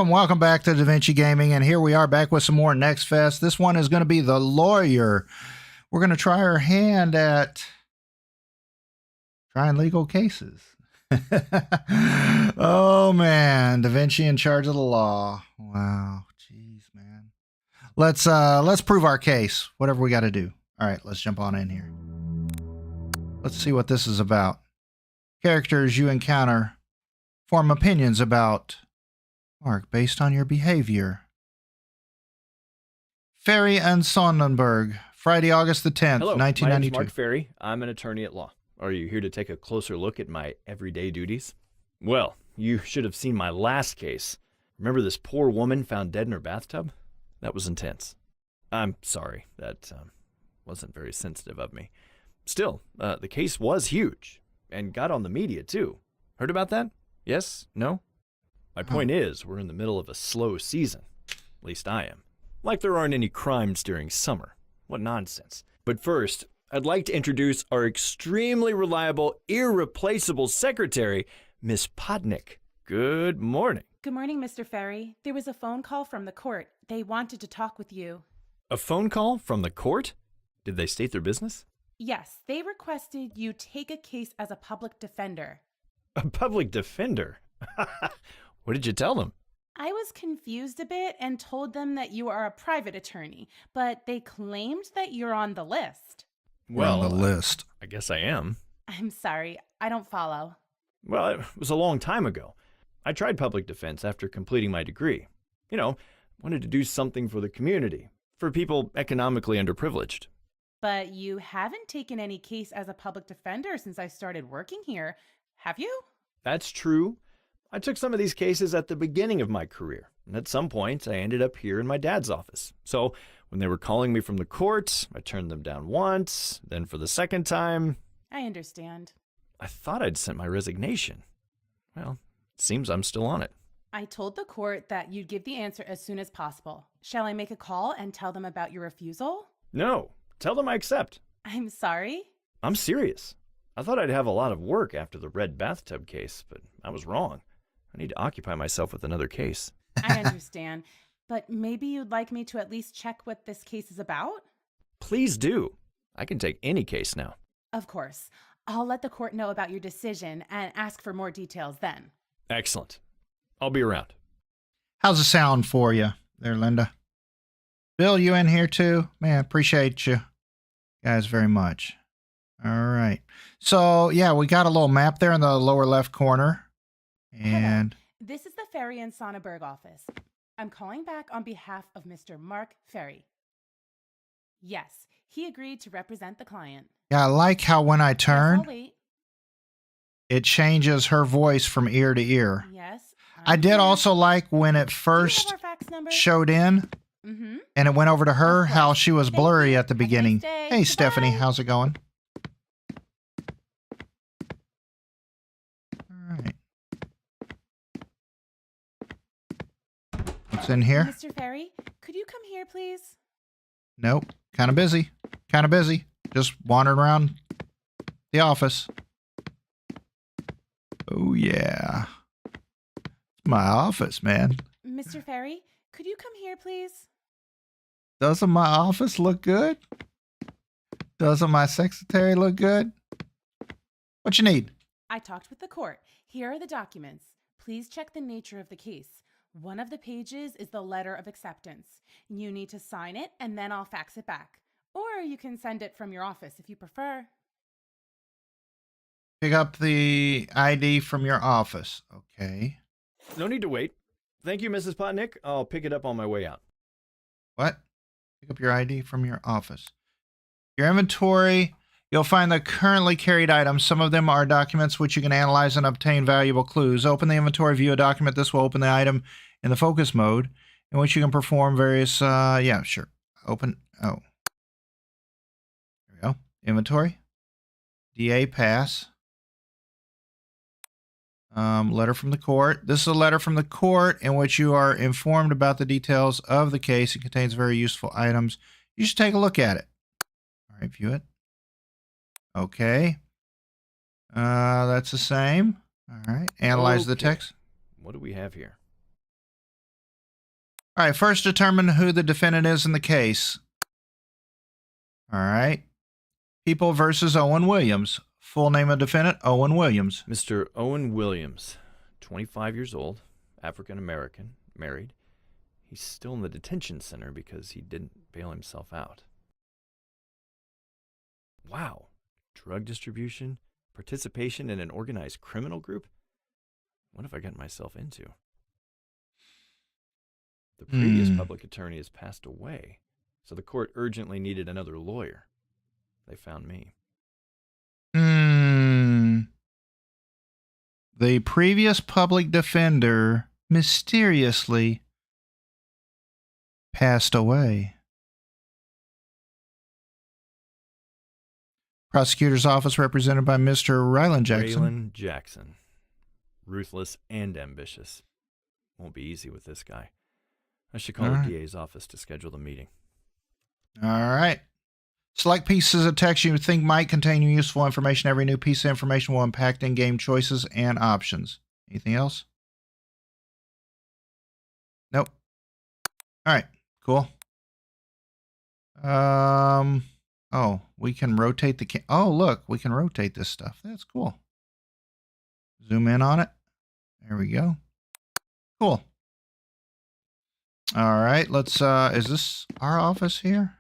Welcome back to Da Vinci Gaming, and here we are back with some more Next Fest. This one is going to be The Lawyer. We're going to try our hand at trying legal cases. Oh, man. Da Vinci in charge of the law. Wow. Jeez, man. Let's prove our case, whatever we got to do. All right, let's jump on in here. Let's see what this is about. Characters you encounter form opinions about Mark based on your behavior. Ferry and Sonnenberg, Friday, August the 10th, Hello, 1992. my name's Mark Ferry. I'm an attorney at law. Are you here to take a closer look at my everyday duties? Well, you should have seen my last case. Remember this poor woman found dead in her bathtub? That was intense. I'm sorry, that wasn't very sensitive of me. Still, the case was huge and got on the media too. Heard about that? Yes? No? My point is, we're in the middle of a slow season. At least I am. Like there aren't any crimes during summer. What nonsense. But first, I'd like to introduce our extremely reliable, irreplaceable secretary, Miss Podnick. Good morning. Good morning, Mr. Ferry. There was a phone call from the court. They wanted to talk with you. A phone call from the court? Did they state their business? Yes, they requested you take a case as a public defender. A public defender? What did you tell them? I was confused a bit and told them that you are a private attorney, but they claimed that you're on the list. Well, on the list. I guess I am. I'm sorry, I don't follow. Well, it was a long time ago. I tried public defense after completing my degree. You know, wanted to do something for the community, for people economically underprivileged. But you haven't taken any case as a public defender since I started working here, have you? That's true. I took some of these cases at the beginning of my career, and at some point I ended up here in my dad's office. So when they were calling me from the court, I turned them down once, then for the second time. I understand. I thought I'd sent my resignation. Well, it seems I'm still on it. I told the court that you'd give the answer as soon as possible. Shall I make a call and tell them about your refusal? No, tell them I accept. I'm sorry. I'm serious. I thought I'd have a lot of work after the red bathtub case, but I was wrong. I need to occupy myself with another case. I understand, but maybe you'd like me to at least check what this case is about? Please do. I can take any case now. Of course. I'll let the court know about your decision and ask for more details then. Excellent. I'll be around. How's the sound for you there, Linda? Bill, you in here too? Man, appreciate you guys very much. All right. So, yeah, we got a little map there in the lower left corner. And Hello. This is the Ferry and Sonneberg office. I'm calling back on behalf of Mr. Mark Ferry. Yes, he agreed to represent the client. yeah, I like how when I Yes, turn, I'll wait. it changes her voice from ear to ear. Yes. I I'm did here. also like when it Do you first have our fax number? showed in Mm-hmm. and it went over to her, Of how course. she was Thank blurry you. at the Have a nice beginning. day. Hey, Stephanie, Bye. how's it going? All right. What's in here? Mr. Ferry, could you come here, please? Nope. Kind of busy. Kind of busy. Just wandering around the office. Oh, yeah. It's my office, man. Mr. Ferry, could you come here, please? Doesn't my office look good? Doesn't my secretary look good? What you need? I talked with the court. Here are the documents. Please check the nature of the case. One of the pages is the letter of acceptance. You need to sign it, and then I'll fax it back. Or you can send it from your office if you prefer. Pick up the ID from your office. Okay. No need to wait. Thank you, Mrs. Potnick. I'll pick it up on my way out. What? Pick up your ID from your office. Your inventory, you'll find the currently carried items. Some of them are documents which you can analyze and obtain valuable clues. Open the inventory, view a document. This will open the item in the focus mode, in which you can perform various, yeah, sure. Open, oh. There we go. Inventory. DA pass. Letter from the court. This is a letter from the court in which you are informed about the details of the case. It contains very useful items. You should take a look at it. All right, view it. Okay. That's the same. All right. Analyze the Okay. text. What do we have here? All right. First, determine who the defendant is in the case. All right. People versus Owen Williams. Full name of defendant, Owen Williams. Mr. Owen Williams, 25 years old, African American, married. He's still in the detention center because he didn't bail himself out. Wow. Drug distribution, participation in an organized criminal group? What have I gotten myself into? The previous public attorney has passed away, so the court urgently needed another lawyer. They found me. The previous public defender mysteriously passed away. Prosecutor's office represented by Mr. Rylan Jackson. Rylan Jackson. Ruthless and ambitious. Won't be easy with this guy. I should call All the right. DA's office to schedule the meeting. All right. Select pieces of text you think might contain useful information. Every new piece of information will impact in-game choices and options. Anything else? Nope. All right. Cool. Oh, we can rotate the oh, look, we can rotate this stuff. That's cool. Zoom in on it. There we go. Cool. All right, let's is this our office here?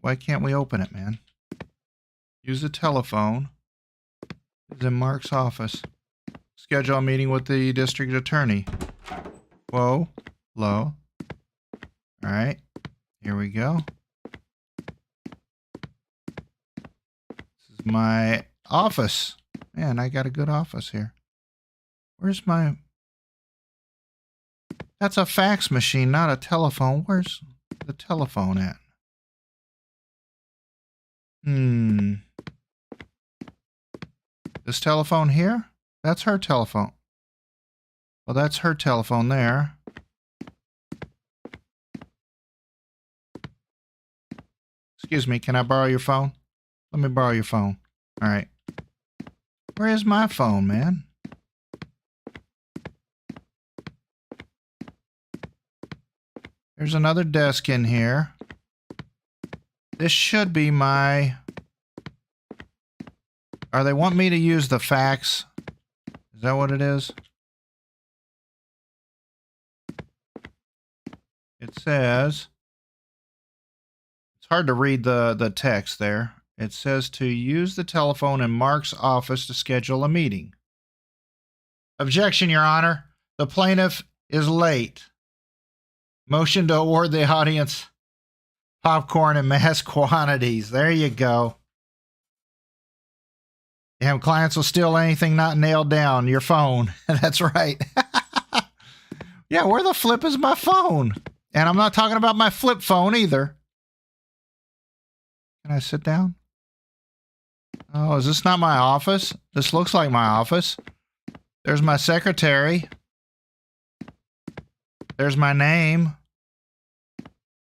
Why can't we open it, man? Use the telephone. It's in Mark's office. Schedule a meeting with the district attorney. Whoa. Low. All right. Here we go. This is my office. Man, I got a good office here. Where's my... That's a fax machine, not a telephone. Where's the telephone at? This telephone here? That's her telephone. Well, that's her telephone there. Excuse me, can I borrow your phone? Let me borrow your phone. All right. Where is my phone, man? There's another desk in here. This should be my... Or they want me to use the fax. Is that what it is? It says... It's hard to read the text there. It says to use the telephone in Mark's office to schedule a meeting. Objection, Your Honor. The plaintiff is late. Motion to award the audience popcorn in mass quantities. There you go. Damn, clients will steal anything not nailed down. Your phone. That's right. Yeah, where the flip is my phone? And I'm not talking about my flip phone either. Can I sit down? Oh, is this not my office? This looks like my office. There's my secretary. There's my name.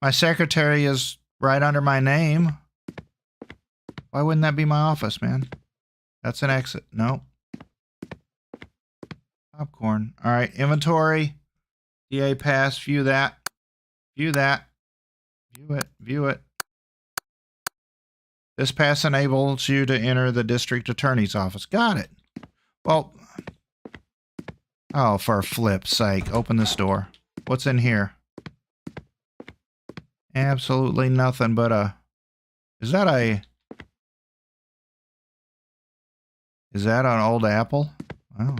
My secretary is right under my name. Why wouldn't that be my office, man? That's an exit. No. Popcorn. All right. Inventory. DA pass. View that. View that. View it. View it. This pass enables you to enter the district attorney's office. Got it. Well, oh, for flip's sake. Open this door. What's in here? Absolutely nothing but a... Is that an old apple? Wow.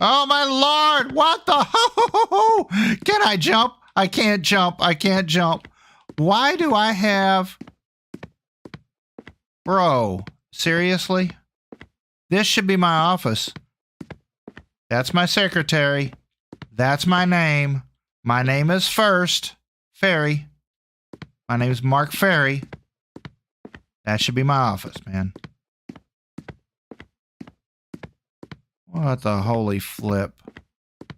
Oh my Lord! What the ho? Can I jump? I can't jump. I can't jump. Why do I have... Bro, seriously? This should be my office. That's my secretary. That's my name. My name is first. Ferry. My name is Mark Ferry. That should be my office, man. What the holy flip.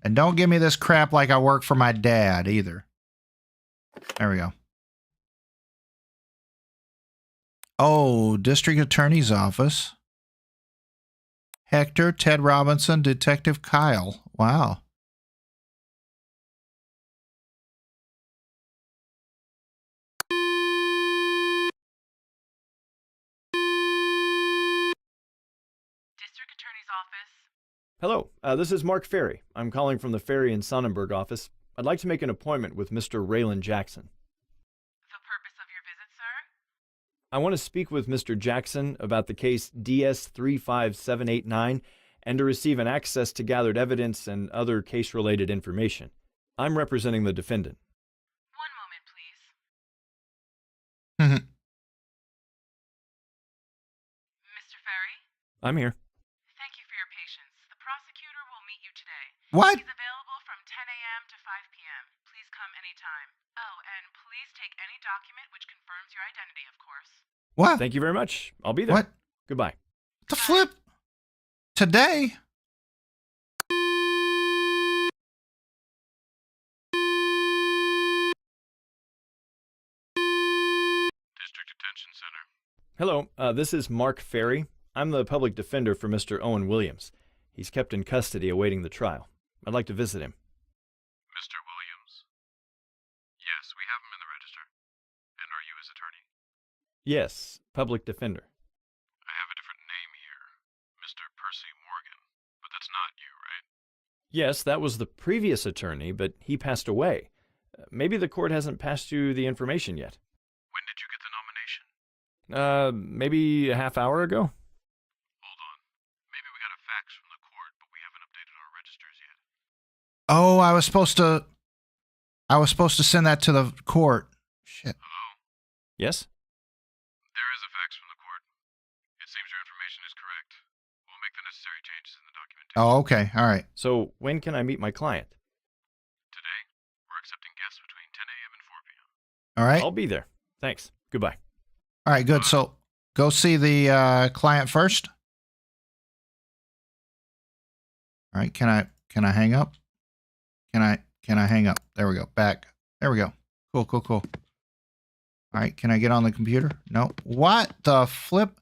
And don't give me this crap like I work for my dad either. There we go. Oh, District Attorney's Office. Hector, Ted Robinson, Detective Kyle. Wow. District Attorney's Office. Hello, this is Mark Ferry. I'm calling from the Ferry and Sonnenberg office. I'd like to make an appointment with Mr. Rylan Jackson. The purpose of your visit, sir? I want to speak with Mr. Jackson about the case DS35789 and to receive an access to gathered evidence and other case-related information. I'm representing the defendant. 1 moment, please. Mr. Ferry? I'm here. Thank you for your patience. The prosecutor will meet you today. What? He's available from 10 a.m. to 5 p.m. Please come anytime. Oh, and please take any document which confirms your identity, of course. What? Thank you very much. I'll be there. What? Goodbye. The flip? Today? District Detention Center. Hello, this is Mark Ferry. I'm the public defender for Mr. Owen Williams. He's kept in custody awaiting the trial. I'd like to visit him. Mr. Williams? Yes, we have him in the register. And are you his attorney? Yes, public defender. I have a different name here. Mr. Percy Morgan. But that's not you, right? Yes, that was the previous attorney, but he passed away. Maybe the court hasn't passed you the information yet. When did you get the nomination? Maybe a half hour ago? Hold on. Maybe we got a fax from the court, but we haven't updated our registers yet. Oh, I was supposed to send that to the court. Shit. Hello? Yes? There is a fax from the court. It seems your information is correct. We'll make the necessary changes in the documentation. Oh, okay. All right. So when can I meet my client? Today, we're accepting guests between 10 a.m. and 4 p.m. All right. I'll be there. Thanks. Goodbye. All right, good. So go see the client first. All right, can I hang up? Can I hang up? There we go. Back. There we go. Cool. All right, can I get on the computer? No. What the flip?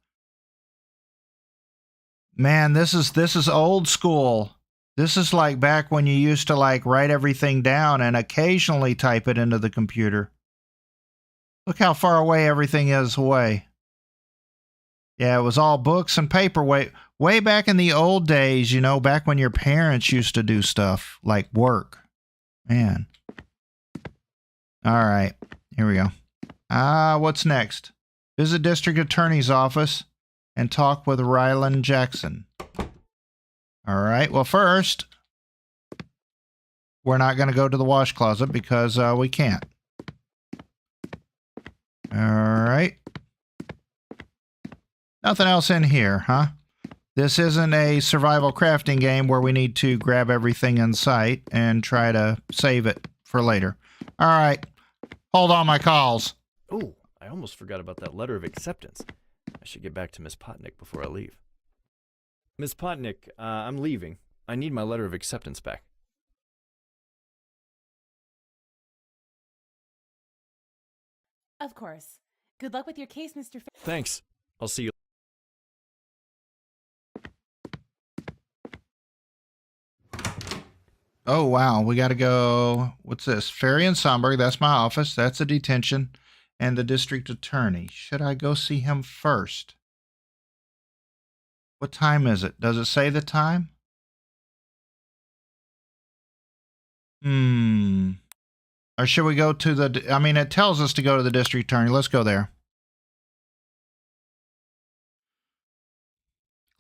Man, this is old school. This is like back when you used to like write everything down and occasionally type it into the computer. Look how far away everything is away. Yeah, it was all books and paper way back in the old days, you know, back when your parents used to do stuff like work. Man. All right, here we go. What's next? Visit District Attorney's office and talk with Rylan Jackson. All right, well, first, we're not going to go to the wash closet because we can't. All right. Nothing else in here, huh? This isn't a survival crafting game where we need to grab everything in sight and try to save it for later. All right. Hold on my calls. Oh, I almost forgot about that letter of acceptance. I should get back to Miss Potnick before I leave. Miss Potnick, I'm leaving. I need my letter of acceptance back. Of course. Good luck with your case, Mr. Thanks. I'll see you. Oh, wow. We got to go. What's this? Ferry and Somberg. That's my office. That's a detention. And the district attorney. Should I go see him first? What time is it? Does it say the time? Or should we go to the... I mean, it tells us to go to the district attorney. Let's go there.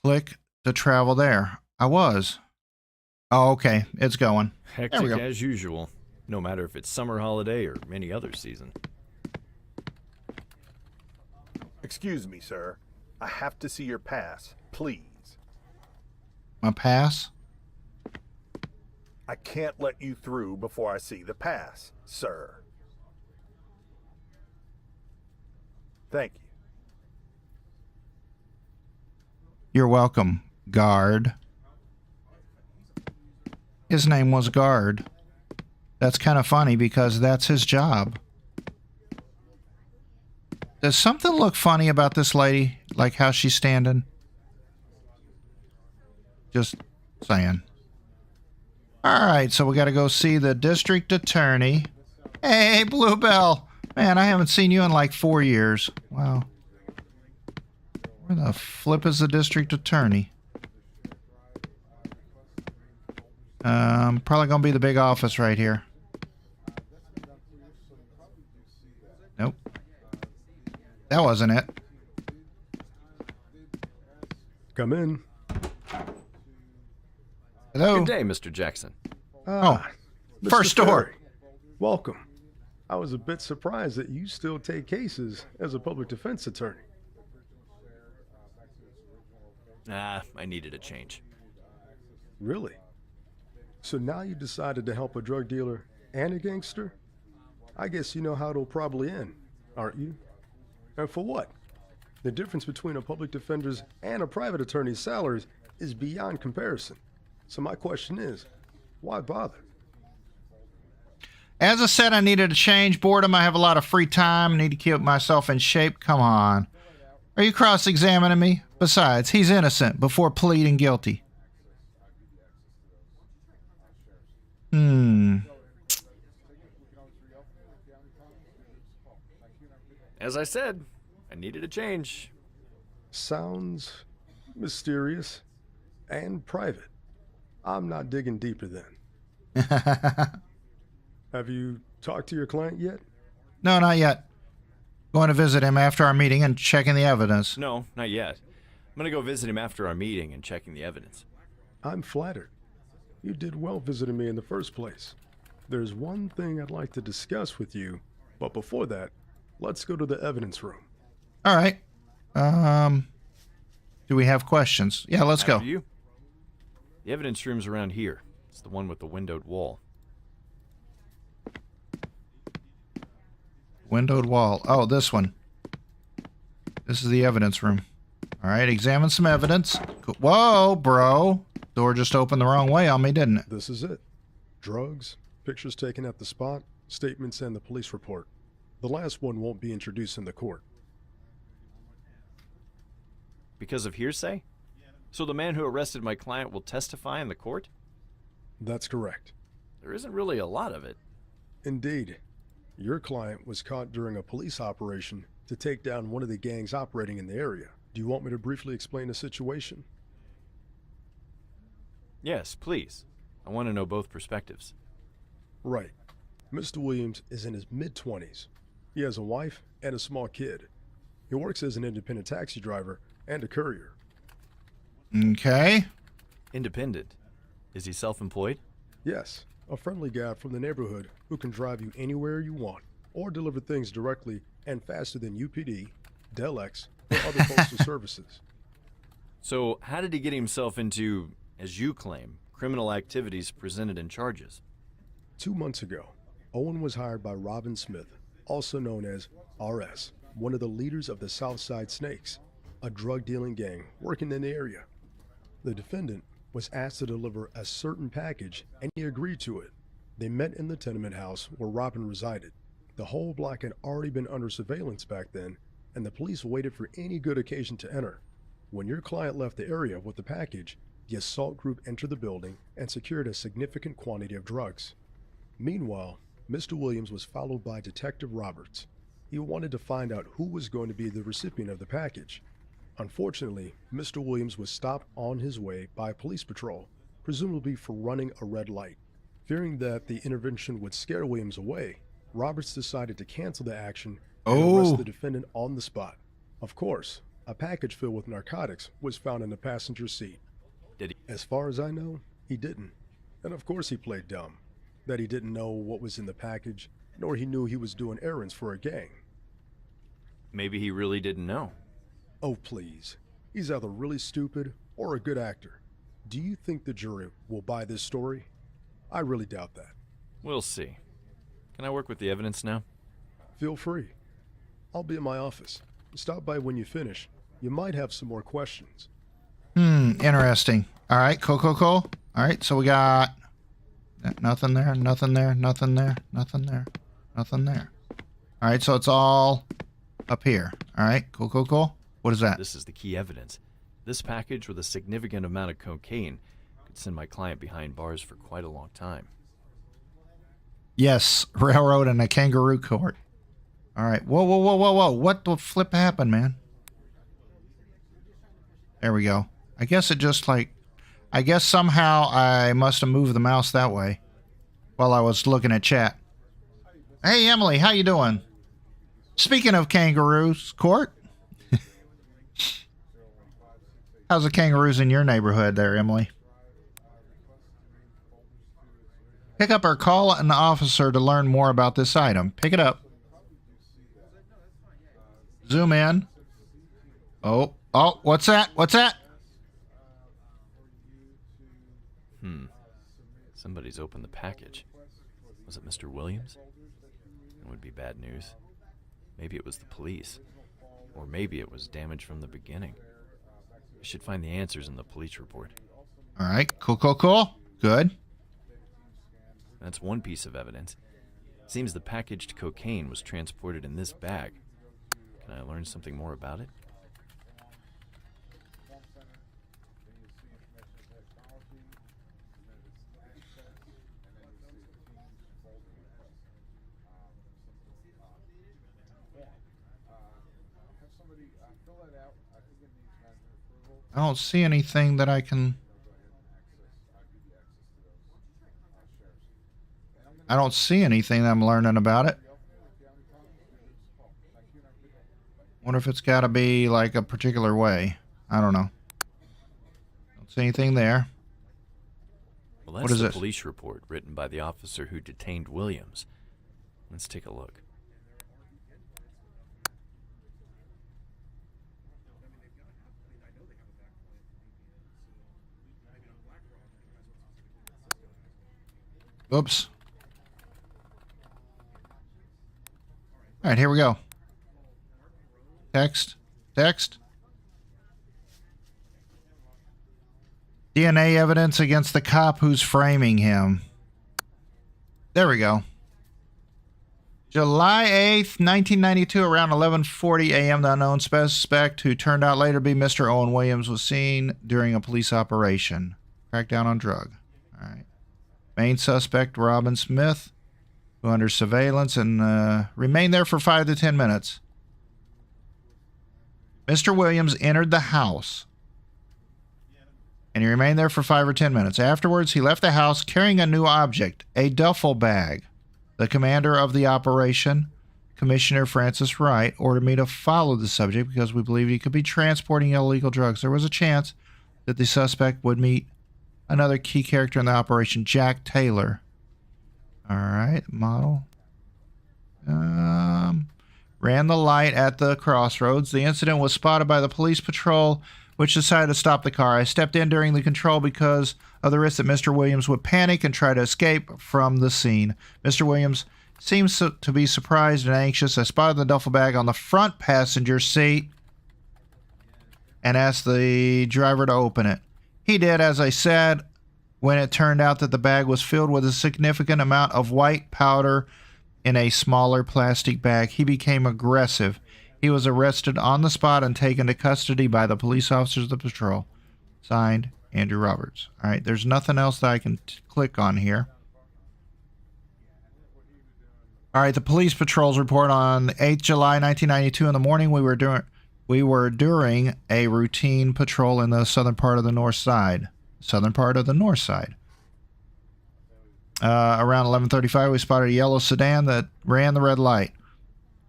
Click to travel there. I was. Oh, okay. It's going. Hectic as usual, no matter if it's summer holiday or any other season. Excuse me, sir. I have to see your pass, please. My pass? I can't let you through before I see the pass, sir. Thank you. You're welcome, guard. His name was Guard. That's kind of funny because that's his job. Does something look funny about this lady? Like how she's standing? Just saying. All right, so we got to go see the district attorney. Hey, Bluebell. Man, I haven't seen you in like 4 years. Wow. Where the flip is the district attorney? Probably going to be the big office right here. Nope. That wasn't it. Come in. Hello. Good day, Mr. Jackson. Oh, Mr. first door. Ferry, welcome. I was a bit surprised that you still take cases as a public defense attorney. I needed a change. Really? So now you decided to help a drug dealer and a gangster? I guess you know how it'll probably end, aren't you? And for what? The difference between a public defender's and a private attorney's salaries is beyond comparison. So my question is, why bother? As I said, I needed a change. Boredom. I have a lot of free time. Need to keep myself in shape. Come on. Are you cross-examining me? Besides, he's innocent before pleading guilty. As I said, I needed a change. Sounds mysterious and private. I'm not digging deeper then. Have you talked to your client yet? No, not yet. Going to visit him after our meeting and checking the evidence. No, not yet. I'm going to go visit him after our meeting and checking the evidence. I'm flattered. You did well visiting me in the first place. There's one thing I'd like to discuss with you, but before that, let's go to the evidence room. All right. Do we have questions? Yeah, let's go. After you. The evidence room's around here. It's the one with the windowed wall. Windowed wall. Oh, this one. This is the evidence room. All right, examine some evidence. Whoa, bro. Door just opened the wrong way on me, didn't it? This is it. Drugs, pictures taken at the spot, statements, and the police report. The last one won't be introduced in the court. Because of hearsay? So the man who arrested my client will testify in the court? That's correct. There isn't really a lot of it. Indeed. Your client was caught during a police operation to take down one of the gangs operating in the area. Do you want me to briefly explain the situation? Yes, please. I want to know both perspectives. Right. Mr. Williams is in his mid-20s. He has a wife and a small kid. He works as an independent taxi driver and a courier. Okay. Independent. Is he self-employed? Yes, a friendly guy from the neighborhood who can drive you anywhere you want or deliver things directly and faster than UPD, Delex, or other postal services. So how did he get himself into, as you claim, criminal activities presented in charges? 2 months ago, Owen was hired by Robin Smith, also known as RS, one of the leaders of the Southside Snakes, a drug-dealing gang working in the area. The defendant was asked to deliver a certain package, and he agreed to it. They met in the tenement house where Robin resided. The whole block had already been under surveillance back then, and the police waited for any good occasion to enter. When your client left the area with the package, the assault group entered the building and secured a significant quantity of drugs. Meanwhile, Mr. Williams was followed by Detective Roberts. He wanted to find out who was going to be the recipient of the package. Unfortunately, Mr. Williams was stopped on his way by a police patrol, presumably for running a red light. Fearing that the intervention would scare Williams away, Roberts decided to cancel the action and arrest the defendant on the spot. Of course, a package filled with narcotics was found in the passenger seat. Did he? As far as I know, he didn't. And of course he played dumb. That he didn't know what was in the package, nor he knew he was doing errands for a gang. Maybe he really didn't know. Oh, please. He's either really stupid or a good actor. Do you think the jury will buy this story? I really doubt that. We'll see. Can I work with the evidence now? Feel free. I'll be in my office. Stop by when you finish. You might have some more questions. Interesting. All right, cool. All right, so we got nothing there, nothing there, nothing there, nothing there, nothing there. All right, so it's all up here. All right, cool. What is that? This is the key evidence. This package with a significant amount of cocaine could send my client behind bars for quite a long time. Yes, railroad and a kangaroo court. All right, whoa. What the flip happened, man? There we go. I guess it just I guess somehow I must have moved the mouse that way while I was looking at chat. Hey, Emily, how you doing? Speaking of kangaroos court, how's the kangaroos in your neighborhood there, Emily? Pick up or call an officer to learn more about this item. Pick it up. Zoom in. Oh, what's that? Somebody's opened the package. Was it Mr. Williams? It would be bad news. Maybe it was the police. Or maybe it was damage from the beginning. We should find the answers in the police report. All right, cool. Good. That's one piece of evidence. Seems the packaged cocaine was transported in this bag. Can I learn something more about it? I don't see anything that I can... I don't see anything that I'm learning about it. Wonder if it's got to be like a particular way. I don't know. Don't see anything there. Well, that's What is the this? police report written by the officer who detained Williams. Let's take a look. Oops. right, here we go. Text. DNA evidence against the cop who's framing him. There we go. July 8th, 1992, around 11:40 a.m., the unknown suspect, who turned out later to be Mr. Owen Williams, was seen during a police operation. Crackdown on drug. All right. Main suspect, Robin Smith, who under surveillance and remained there for 5 to 10 minutes. Mr. Williams entered the house, and he remained there for 5 or 10 minutes. Afterwards, he left the house carrying a new object, a duffel bag. The commander of the operation, Commissioner Francis Wright, ordered me to follow the subject because we believed he could be transporting illegal drugs. There was a chance that the suspect would meet another key character in the operation, Jack Taylor. All right, model. Ran the light at the crossroads. The incident was spotted by the police patrol, which decided to stop the car. I stepped in during the control because of the risk that Mr. Williams would panic and try to escape from the scene. Mr. Williams seems to be surprised and anxious. I spotted the duffel bag on the front passenger seat and asked the driver to open it. He did, as I said, when it turned out that the bag was filled with a significant amount of white powder in a smaller plastic bag. He became aggressive. He was arrested on the spot and taken to custody by the police officers of the patrol. Signed, Andrew Roberts. All right, there's nothing else that I can click on here. All right, the police patrol's report on 8th July 1992 in the morning. We were during a routine patrol in the southern part of the north side. Around 11:35, we spotted a yellow sedan that ran the red light.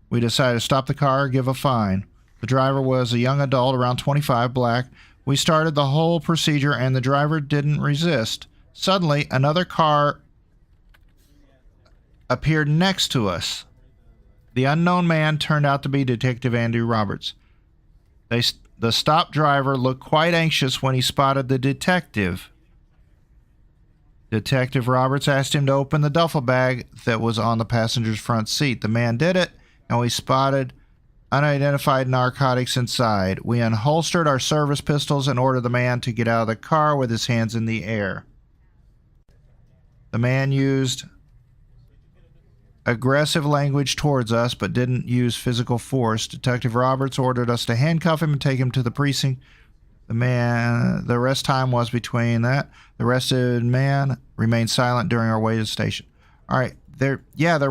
We decided to stop the car, give a fine. The driver was a young adult, around 25, black. We started the whole procedure, and the driver didn't resist. Suddenly, another car appeared next to us. The unknown man turned out to be Detective Andrew Roberts. The stop driver looked quite anxious when he spotted the detective. Detective Roberts asked him to open the duffel bag that was on the passenger's front seat. The man did it, and we spotted unidentified narcotics inside. We unholstered our service pistols and ordered the man to get out of the car with his hands in the air. The man used aggressive language towards us, but didn't use physical force. Detective Roberts ordered us to handcuff him and take him to the precinct. The rest time was between that. The arrested man remained silent during our way to the station. All right, there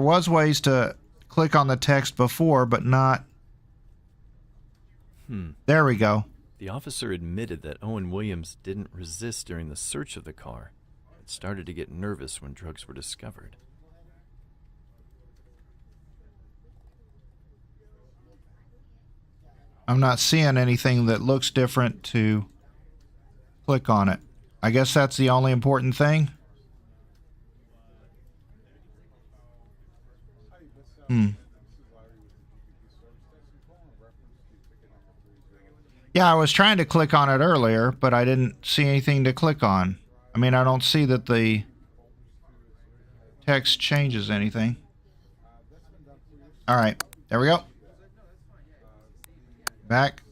was ways to click on the text before, but not. There we go. The officer admitted that Owen Williams didn't resist during the search of the car, but started to get nervous when drugs were discovered. I'm not seeing anything that looks different to click on it. I guess that's the only important thing. Yeah, I was trying to click on it earlier, but I didn't see anything to click on. I mean, I don't see that the text changes anything. All right, there we go. Back.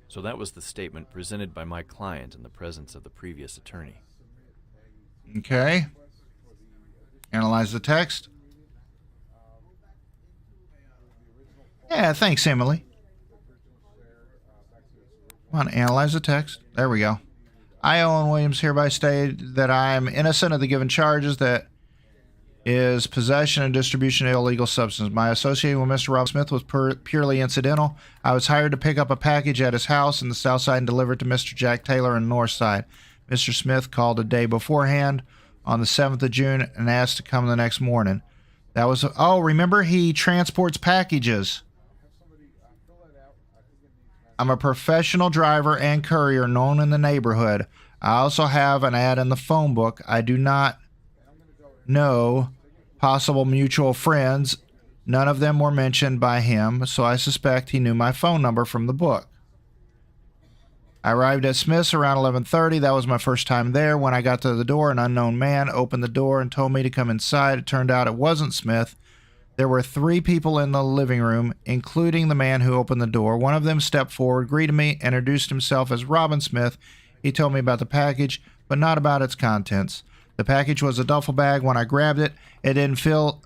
So that was the statement presented by my client in the presence of the previous attorney. Okay. Analyze the text. Yeah, thanks, Emily. Come on, analyze the text. There we go. I, Owen Williams, hereby state that I am innocent of the given charges, that is possession and distribution of illegal substance. My association with Mr. Rob Smith was purely incidental. I was hired to pick up a package at his house in the south side and deliver it to Mr. Jack Taylor in the north side. Mr. Smith called a day beforehand on the 7th of June and asked to come the next morning. That was, remember, he transports packages. I'm a professional driver and courier known in the neighborhood. I also have an ad in the phone book. I do not know possible mutual friends. None of them were mentioned by him, so I suspect he knew my phone number from the book. I arrived at Smith's around 11:30. That was my first time there. When I got to the door, an unknown man opened the door and told me to come inside. It turned out it wasn't Smith. There were 3 people in the living room, including the man who opened the door. One of them stepped forward, greeted me, and introduced himself as Robin Smith. He told me about the package, but not about its contents. The package was a duffel bag. When I grabbed it, it didn't feel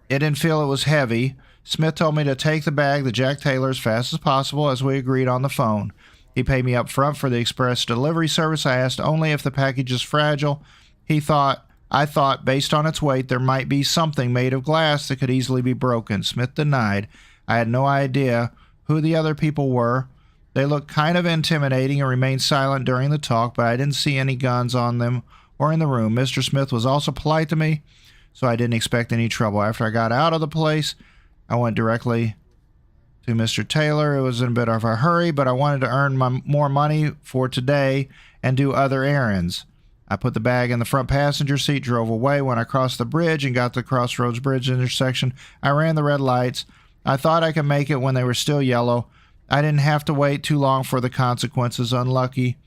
it was heavy. Smith told me to take the bag to Jack Taylor as fast as possible, as we agreed on the phone. He paid me up front for the express delivery service. I asked only if the package is fragile. I thought, based on its weight, there might be something made of glass that could easily be broken. Smith denied. I had no idea who the other people were. They looked kind of intimidating and remained silent during the talk, but I didn't see any guns on them or in the room. Mr. Smith was also polite to me, so I didn't expect any trouble. After I got out of the place, I went directly to Mr. Taylor. It was in a bit of a hurry, but I wanted to earn more money for today and do other errands. I put the bag in the front passenger seat, drove away. When I crossed the bridge and got to the Crossroads Bridge intersection, I ran the red lights. I thought I could make it when they were still yellow. I didn't have to wait too long for the consequences. Unlucky.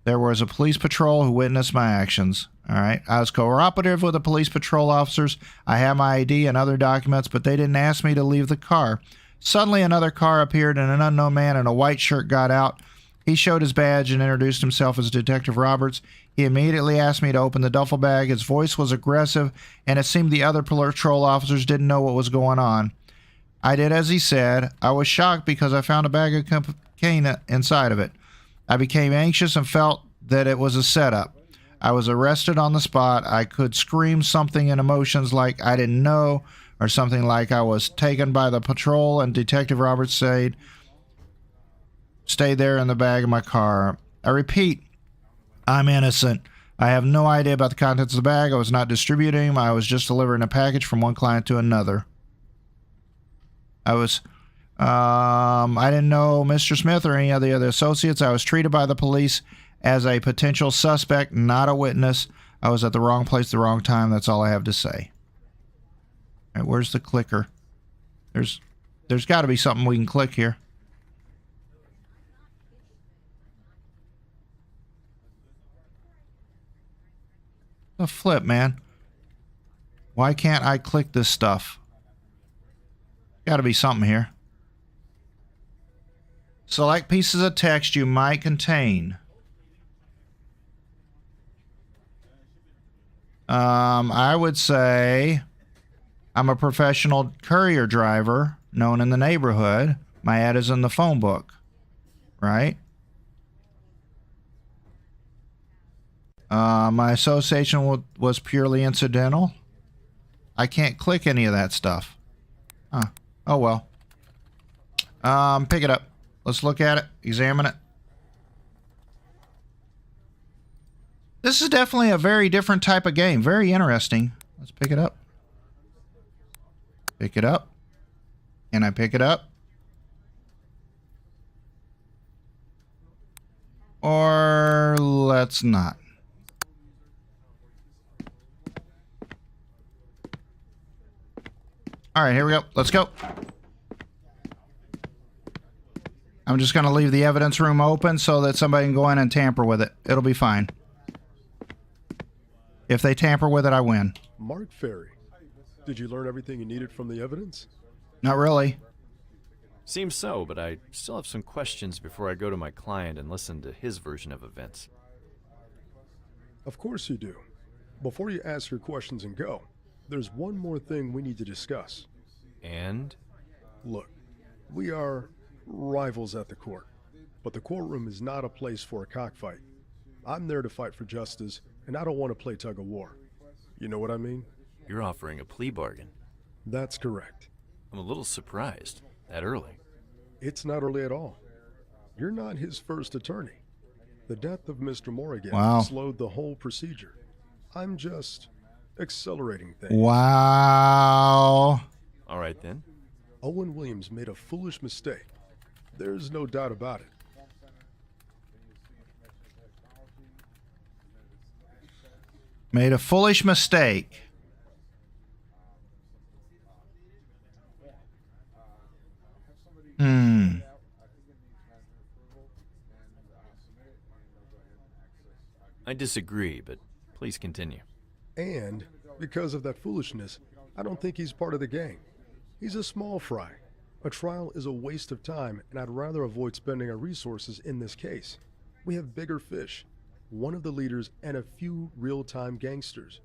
There was a police patrol who witnessed my actions. All right. I was cooperative with the police patrol officers. I had my ID and other documents, but they didn't ask me to leave the car. Suddenly, another car appeared, and an unknown man in a white shirt got out. He showed his badge and introduced himself as Detective Roberts. He immediately asked me to open the duffel bag. His voice was aggressive, and it seemed the other patrol officers didn't know what was going on. I did as he said. I was shocked because I found a bag of cocaine inside of it. I became anxious and felt that it was a setup. I was arrested on the spot. I could scream something in emotions like I didn't know, or something like I was taken by the patrol, and Detective Roberts said, "Stay there in the bag of my car." I repeat, I'm innocent. I have no idea about the contents of the bag. I was not distributing them. I was just delivering a package from one client to another. I didn't know Mr. Smith or any of the other associates. I was treated by the police as a potential suspect, not a witness. I was at the wrong place at the wrong time. That's all I have to say. All right, where's the clicker? There's got to be something we can click here. The flip, man. Why can't I click this stuff? Got to be something here. Select pieces of text you might contain. I would say I'm a professional courier driver known in the neighborhood. My ad is in the phone book, right? My association was purely incidental. I can't click any of that stuff. Huh. Oh well. Pick it up. Let's look at it. Examine it. This is definitely a very different type of game. Very interesting. Let's pick it up. Pick it up. Can I pick it up? Or let's not. All right, here we go. Let's go. I'm just going to leave the evidence room open so that somebody can go in and tamper with it. It'll be fine. If they tamper with it, I win. Mark Ferry, did you learn everything you needed from the evidence? Not really. Seems so, but I still have some questions before I go to my client and listen to his version of events. Of course you do. Before you ask your questions and go, there's one more thing we need to discuss. And? Look, we are rivals at the court, but the courtroom is not a place for a cockfight. I'm there to fight for justice, and I don't want to play tug of war. You know what I mean? You're offering a plea bargain. That's correct. I'm a little surprised. That early. It's not early at all. You're not his first attorney. The death of Mr. Morrigan slowed the whole procedure. I'm just accelerating things. Wow. All right, then. Owen Williams made a foolish mistake. There's no doubt about it. Made a foolish mistake. I disagree, but please continue. And because of that foolishness, I don't think he's part of the gang. He's a small fry. A trial is a waste of time, and I'd rather avoid spending our resources in this case. We have bigger fish, one of the leaders, and a few real-time gangsters.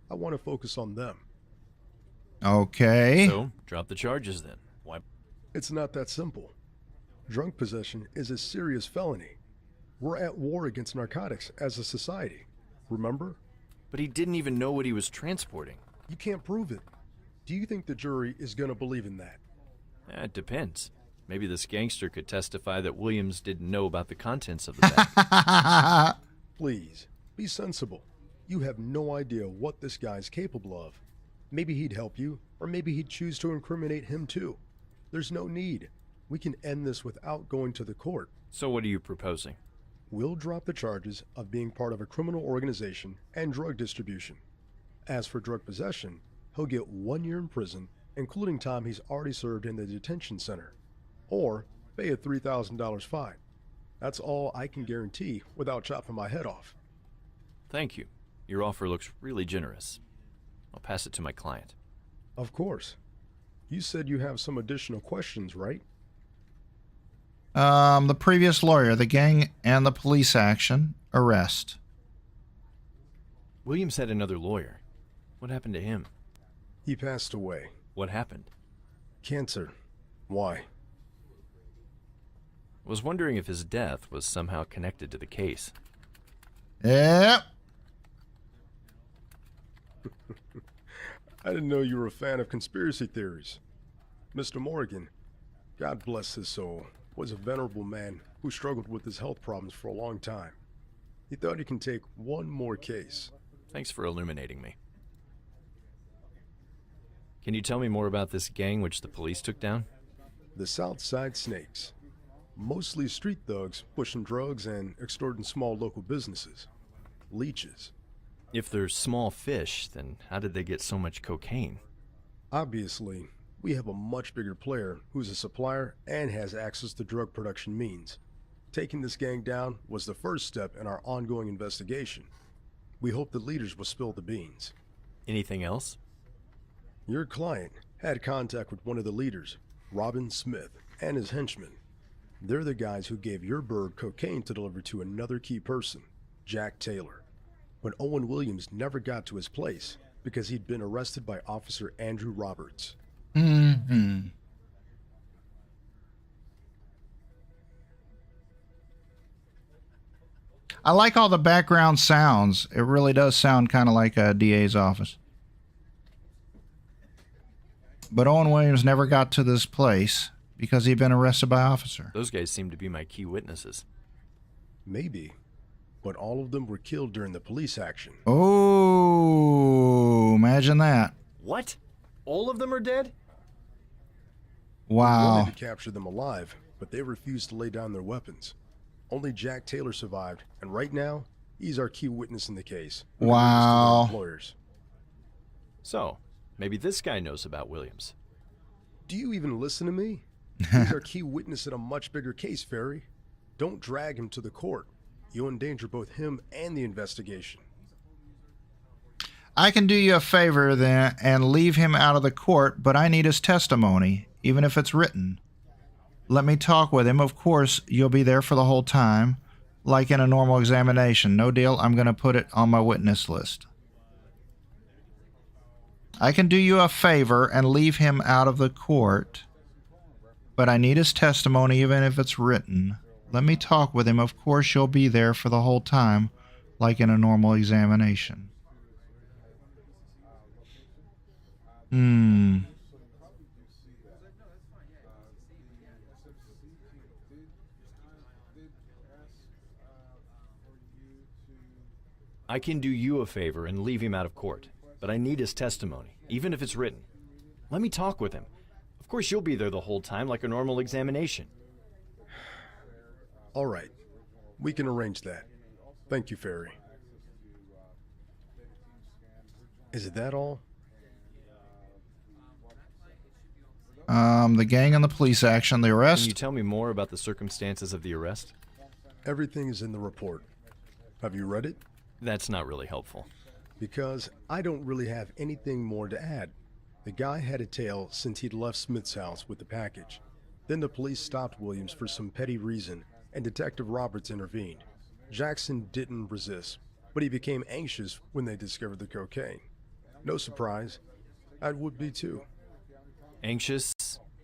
I want to focus on them. Okay. So, drop the charges then. Why? It's not that simple. Drug possession is a serious felony. We're at war against narcotics as a society. Remember? But he didn't even know what he was transporting. You can't prove it. Do you think the jury is going to believe in that? It depends. Maybe this gangster could testify that Williams didn't know about the contents of the bag. Please, be sensible. You have no idea what this guy's capable of. Maybe he'd help you, or maybe he'd choose to incriminate him too. There's no need. We can end this without going to the court. So what are you proposing? We'll drop the charges of being part of a criminal organization and drug distribution. As for drug possession, he'll get 1 year in prison, including time he's already served in the detention center, or pay a $3,000 fine. That's all I can guarantee without chopping my head off. Thank you. Your offer looks really generous. I'll pass it to my client. Of course. You said you have some additional questions, right? The previous lawyer, the gang and the police action, arrest. Williams had another lawyer. What happened to him? He passed away. What happened? Cancer. Why? I was wondering if his death was somehow connected to the case. Yep. I didn't know you were a fan of conspiracy theories. Mr. Morgan, God bless his soul, was a venerable man who struggled with his health problems for a long time. He thought he can take one more case. Thanks for illuminating me. Can you tell me more about this gang which the police took down? The South Side Snakes. Mostly street thugs pushing drugs and extorting small local businesses. Leeches. If they're small fish, then how did they get so much cocaine? Obviously, we have a much bigger player who's a supplier and has access to drug production means. Taking this gang down was the first step in our ongoing investigation. We hope the leaders will spill the beans. Anything else? Your client had contact with one of the leaders, Robin Smith, and his henchmen. They're the guys who gave your bird cocaine to deliver to another key person, Jack Taylor. But Owen Williams never got to his place because he'd been arrested by Officer Andrew Roberts. Mm-hmm. I like all the background sounds. It really does sound kind of like a DA's office. But Owen Williams never got to this place because he'd been arrested by officer. Those guys seem to be my key witnesses. Maybe, but all of them were killed during the police action. Oh, imagine that. What? All of them are dead? We Wow. wanted to capture them alive, but they refused to lay down their weapons. Only Jack Taylor survived, and right now, he's our key witness in the case. Wow. Lawyers. So, maybe this guy knows about Williams. Do you even listen to me? He's our key witness in a much bigger case, Ferry. Don't drag him to the court. You'll endanger both him and the investigation. I can do you a favor then and leave him out of the court, but I need his testimony, even if it's written. Let me talk with him. Of course, you'll be there for the whole time, like in a normal examination. No deal. I'm going to put it on my witness list. I can do you a favor and leave him out of the court, but I need his testimony, even if it's written. Let me talk with him. Of course, you'll be there for the whole time, like in a normal examination. I can do you a favor and leave him out of court, but I need his testimony, even if it's written. Let me talk with him. Of course, you'll be there the whole time, like a normal examination. All right. We can arrange that. Thank you, Ferry. Is it that all? The gang and the police action, the Can arrest. you tell me more about the circumstances of the arrest? Everything is in the report. Have you read it? That's not really helpful. Because I don't really have anything more to add. The guy had a tail since he'd left Smith's house with the package. Then the police stopped Williams for some petty reason, and Detective Roberts intervened. Jackson didn't resist, but he became anxious when they discovered the cocaine. No surprise, I would be too. Anxious?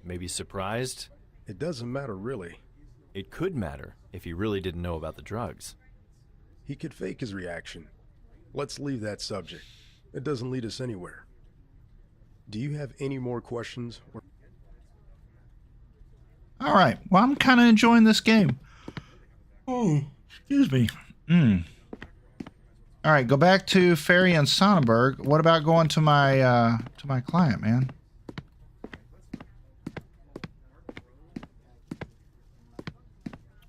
Maybe surprised? It doesn't matter really. It could matter if he really didn't know about the drugs. He could fake his reaction. Let's leave that subject. It doesn't lead us anywhere. Do you have any more questions? All right. Well, I'm kind of enjoying this game. Oh, excuse me. All right, go back to Ferry and Sonnenberg. What about going to my client, man?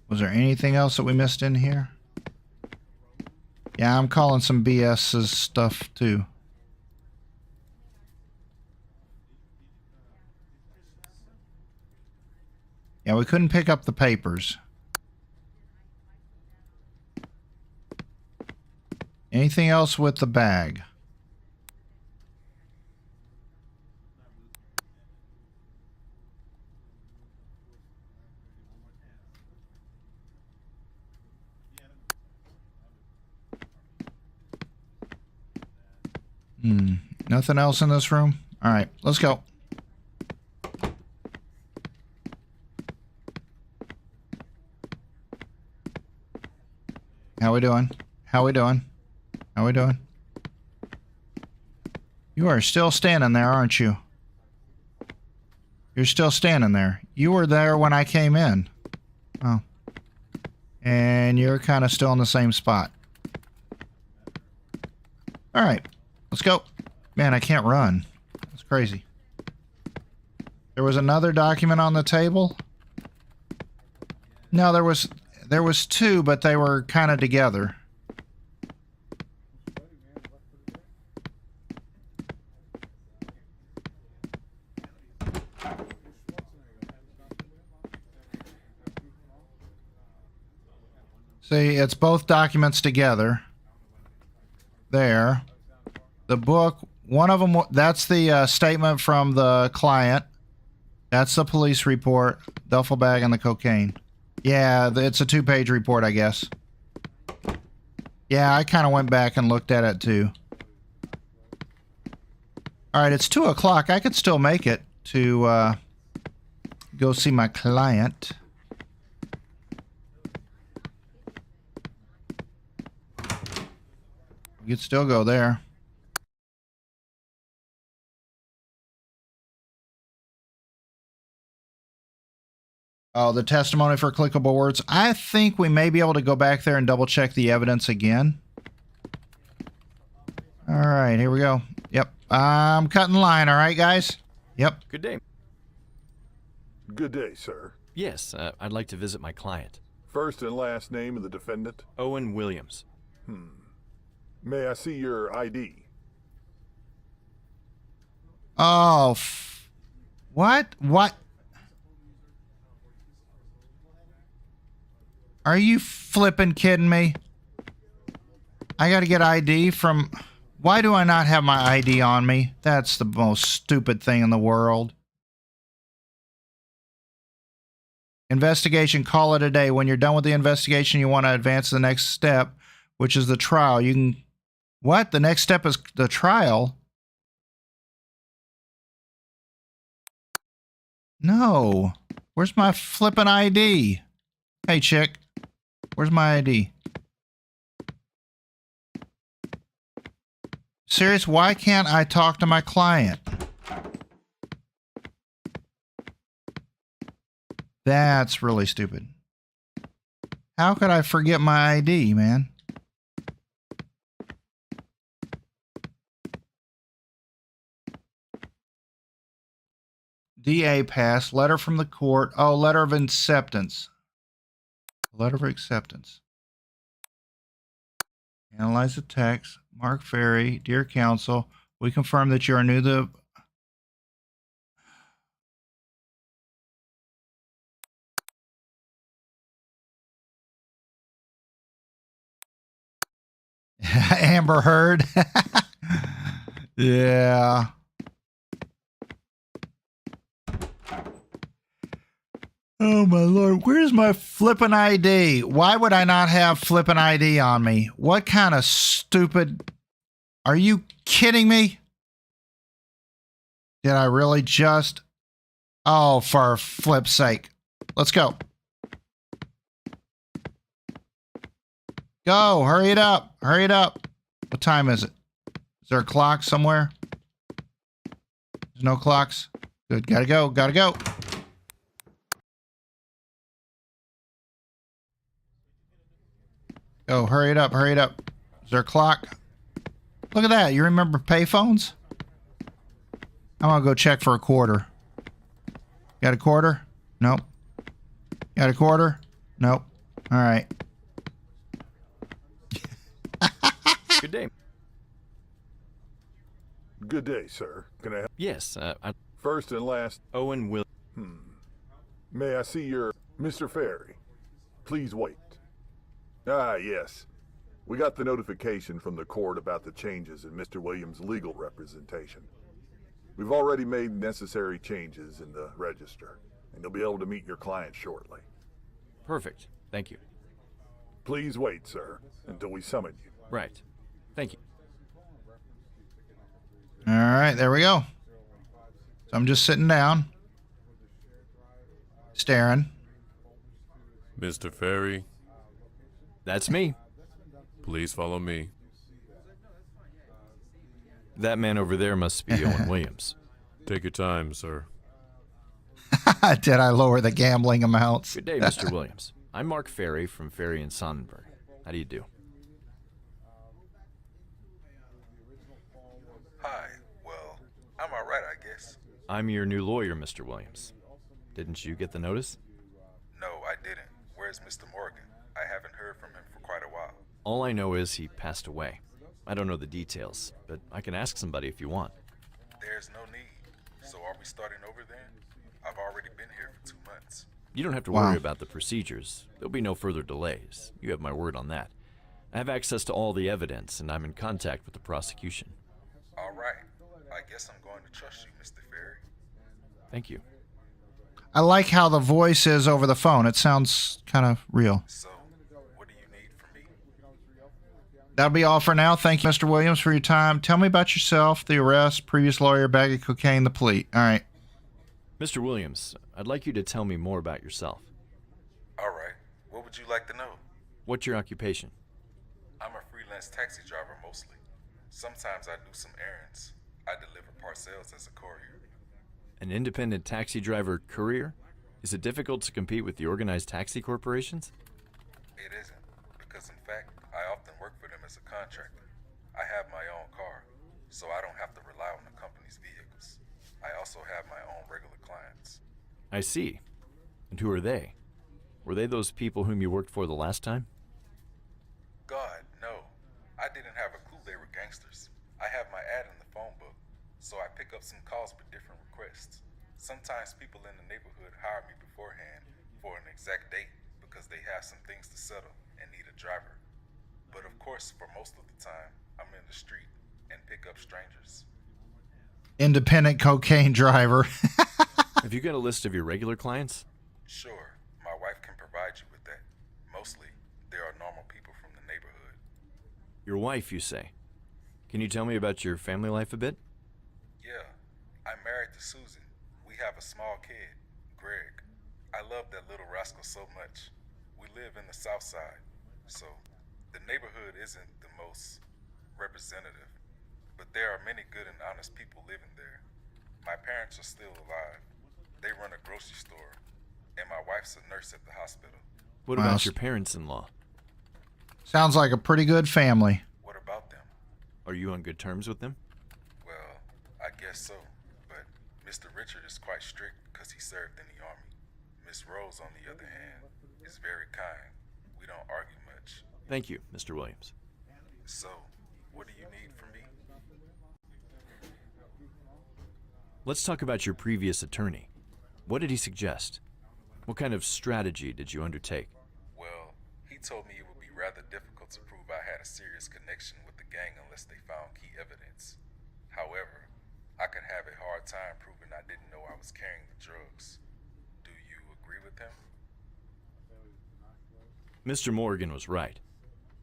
Was there anything else that we missed in here? Yeah, I'm calling some BS's stuff too. Yeah, we couldn't pick up the papers. Anything else with the bag? Nothing else in this room? All right, let's go. How we doing? How we doing? How we doing? You are still standing there, aren't you? You're still standing there. You were there when I came in. Oh. And you're kind of still in the same spot. All right, let's go. Man, I can't run. That's crazy. There was another document on the table? No, there was two, but they were kind of together. See, it's both documents together. There. The book, one of them, that's the statement from the client. That's the police report, duffel bag, and the cocaine. Yeah, it's a 2-page report, I guess. Yeah, I kind of went back and looked at it, too. All right, it's 2 o'clock. I could still make it to go see my client. You could still go there. Oh, the testimony for clickable words. I think we may be able to go back there and double check the evidence again. All right, here we go. Yep, I'm cutting line. All right, guys. Yep. Good day. Good day, sir. Yes, I'd like to visit my client. First and last name of the defendant? Owen Williams. May I see your ID? Oh, what? What? Are you flipping kidding me? I gotta get ID from... Why do I not have my ID on me? That's the most stupid thing in the world. Investigation, call it a day. When you're done with the investigation, you want to advance to the next step, which is the trial. You can... What? The next step is the trial? No. Where's my flipping ID? Hey, chick. Where's my ID? Serious? Why can't I talk to my client? That's really stupid. How could I forget my ID, man? DA pass, letter from the court. Oh, letter of acceptance. Letter of acceptance. Analyze the text. Mark Ferry, dear counsel, we confirm that you are new to... Amber Heard. Yeah. Oh my lord, where's my flippin' ID? Why would I not have flippin' ID on me? What kind of stupid... Are you kidding me? Did I really just... Oh, for flip's sake. Let's go. Go, hurry it up. Hurry it up. What time is it? Is there a clock somewhere? There's no clocks. Good, gotta go, gotta go. Go, hurry it up, hurry it up. Is there a clock? Look at that, you remember payphones? I'm gonna go check for a quarter. Got a quarter? Nope. Got a quarter? Nope. All right. Good day. Good day, sir. Can I help? Yes, First and last, Owen will... may I see your... Mr. Ferry, please wait. Ah, yes. We got the notification from the court about the changes in Mr. Williams' legal representation. We've already made necessary changes in the register, and you'll be able to meet your client shortly. Perfect. Thank you. Please wait, sir, until we summon you. Right. Thank you. All right, there we go. So I'm just sitting down, staring. Mr. Ferry, That's me. please follow me. That man over there must be Owen Williams. Take your time, sir. Did I lower the gambling amounts? Good day, Mr. Williams. I'm Mark Ferry from Ferry and Sonnenberg. How do you do? Hi. Well, I'm all right, I guess. I'm your new lawyer, Mr. Williams. Didn't you get the notice? No, I didn't. Where's Mr. Morgan? I haven't heard from him for quite a while. All I know is he passed away. I don't know the details, but I can ask somebody if you want. There's no need. So are we starting over then? I've already been here for 2 months. You don't have to Wow. worry about the procedures. There'll be no further delays. You have my word on that. I have access to all the evidence, and I'm in contact with the prosecution. All right. I guess I'm going to trust you, Mr. Ferry. Thank you. I like how the voice is over the phone. It sounds kind of real. So, what do you need from me? That'll be all for now. Thank you, Mr. Williams, for your time. Tell me about yourself, the arrest, previous lawyer, bag of cocaine, the plea. All right. Mr. Williams, I'd like you to tell me more about yourself. All right. What would you like to know? What's your occupation? I'm a freelance taxi driver mostly. Sometimes I do some errands. I deliver parcels as a courier. An independent taxi driver courier? Is it difficult to compete with the organized taxi corporations? It isn't, because in fact, I often work for them as a contractor. I have my own car, so I don't have to rely on the company's vehicles. I also have my own regular clients. I see. And who are they? Were they those people whom you worked for the last time? God, no. I didn't have a clue they were gangsters. I have my ad in the phone book, so I pick up some calls with different requests. Sometimes people in the neighborhood hire me beforehand for an exact date because they have some things to settle and need a driver. But of course, for most of the time, I'm in the street and pick up strangers. Independent cocaine driver. Have you got a list of your regular clients? Sure, my wife can provide you with that. Mostly, there are normal people from the neighborhood. Your wife, you say. Can you tell me about your family life a bit? Yeah, I'm married to Susan. We have a small kid, Greg. I love that little rascal so much. We live in the South Side, so the neighborhood isn't the most representative, but there are many good and honest people living there. My parents are still alive. They run a grocery store, and my wife's a nurse at the hospital. What Wow. about your parents-in-law? Sounds like a pretty good family. What about them? Are you on good terms with them? Well, I guess so, but Mr. Richard is quite strict because he served in the Army. Miss Rose, on the other hand, is very kind. We don't argue much. Thank you, Mr. Williams. So, what do you need from me? Let's talk about your previous attorney. What did he suggest? What kind of strategy did you undertake? Well, he told me it would be rather difficult to prove I had a serious connection with the gang unless they found key evidence. However, I could have a hard time proving I didn't know I was carrying the drugs. Do you agree with him? Mr. Morgan was right.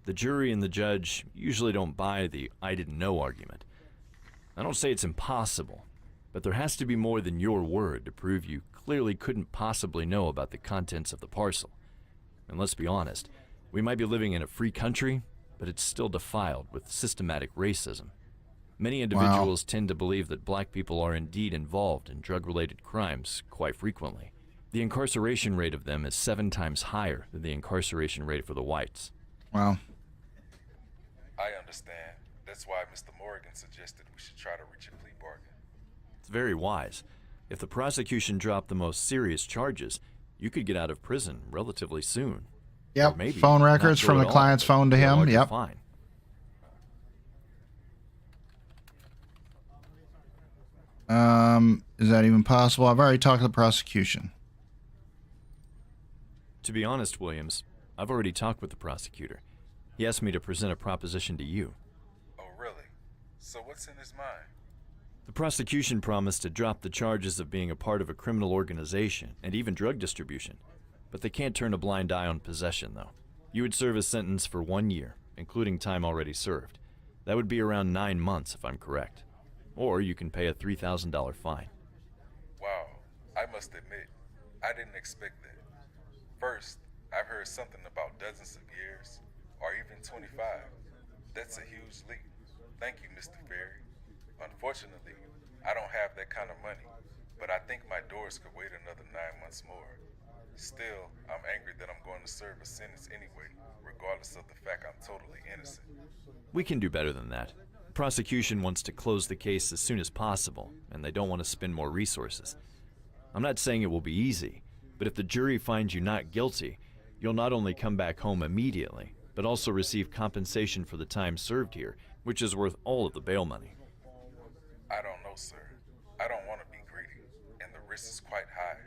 The jury and the judge usually don't buy the I didn't know argument. I don't say it's impossible, but there has to be more than your word to prove you clearly couldn't possibly know about the contents of the parcel. And let's be honest, we might be living in a free country, but it's still defiled with systematic racism. Many individuals tend to believe that black people are indeed involved in drug-related crimes quite frequently. The incarceration rate of them is 7 times higher than the incarceration rate for the whites. Wow. I understand. That's why Mr. Morgan suggested we should try to reach a plea bargain. It's very wise. If the prosecution dropped the most serious charges, you could get out of prison relatively soon. Or Yep. maybe Phone not records go from at the all, client's but phone to get a him. larger Yep. fine. Is that even possible? I've already talked to the prosecution. To be honest, Williams, I've already talked with the prosecutor. He asked me to present a proposition to you. Oh, really? So what's in his mind? The prosecution promised to drop the charges of being a part of a criminal organization and even drug distribution, but they can't turn a blind eye on possession, though. You would serve a sentence for 1 year, including time already served. That would be around 9 months, if I'm correct. Or you can pay a $3,000 fine. Wow, I must admit, I didn't expect that. First, I've heard something about dozens of years, or even 25. That's a huge leap. Thank you, Mr. Ferry. Unfortunately, I don't have that kind of money, but I think my doors could wait another 9 months more. Still, I'm angry that I'm going to serve a sentence anyway, regardless of the fact I'm totally innocent. We can do better than that. The prosecution wants to close the case as soon as possible, and they don't want to spend more resources. I'm not saying it will be easy, but if the jury finds you not guilty, you'll not only come back home immediately, but also receive compensation for the time served here, which is worth all of the bail money. I don't know, sir. I don't want to be greedy, and the risk is quite high.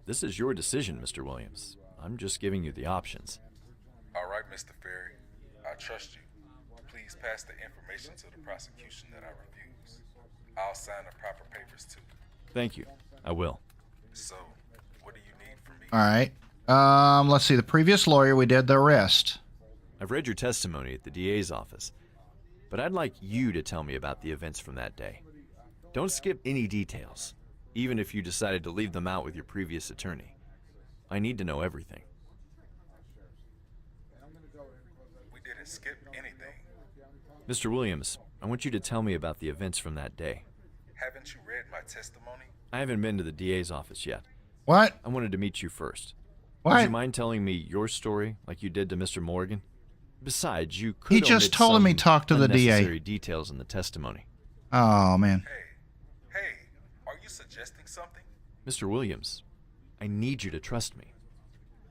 This is your decision, Mr. Williams. I'm just giving you the options. All right, Mr. Ferry. I trust you. Please pass the information to the prosecution that I refuse. I'll sign the proper papers too. Thank you. I will. So, what do you need from me? All right. Let's see. The previous lawyer, we did the arrest. I've read your testimony at the DA's office, but I'd like you to tell me about the events from that day. Don't skip any details, even if you decided to leave them out with your previous attorney. I need to know everything. We didn't skip anything. Mr. Williams, I want you to tell me about the events from that day. Haven't you read my testimony? I haven't been to the DA's office yet. What? I wanted to meet you first. What? Would you mind telling me your story like you did to Mr. Morgan? Besides, you could He just omit told him he some talked to the DA. unnecessary details in the testimony. Oh, man. Hey, are you suggesting something? Mr. Williams, I need you to trust me.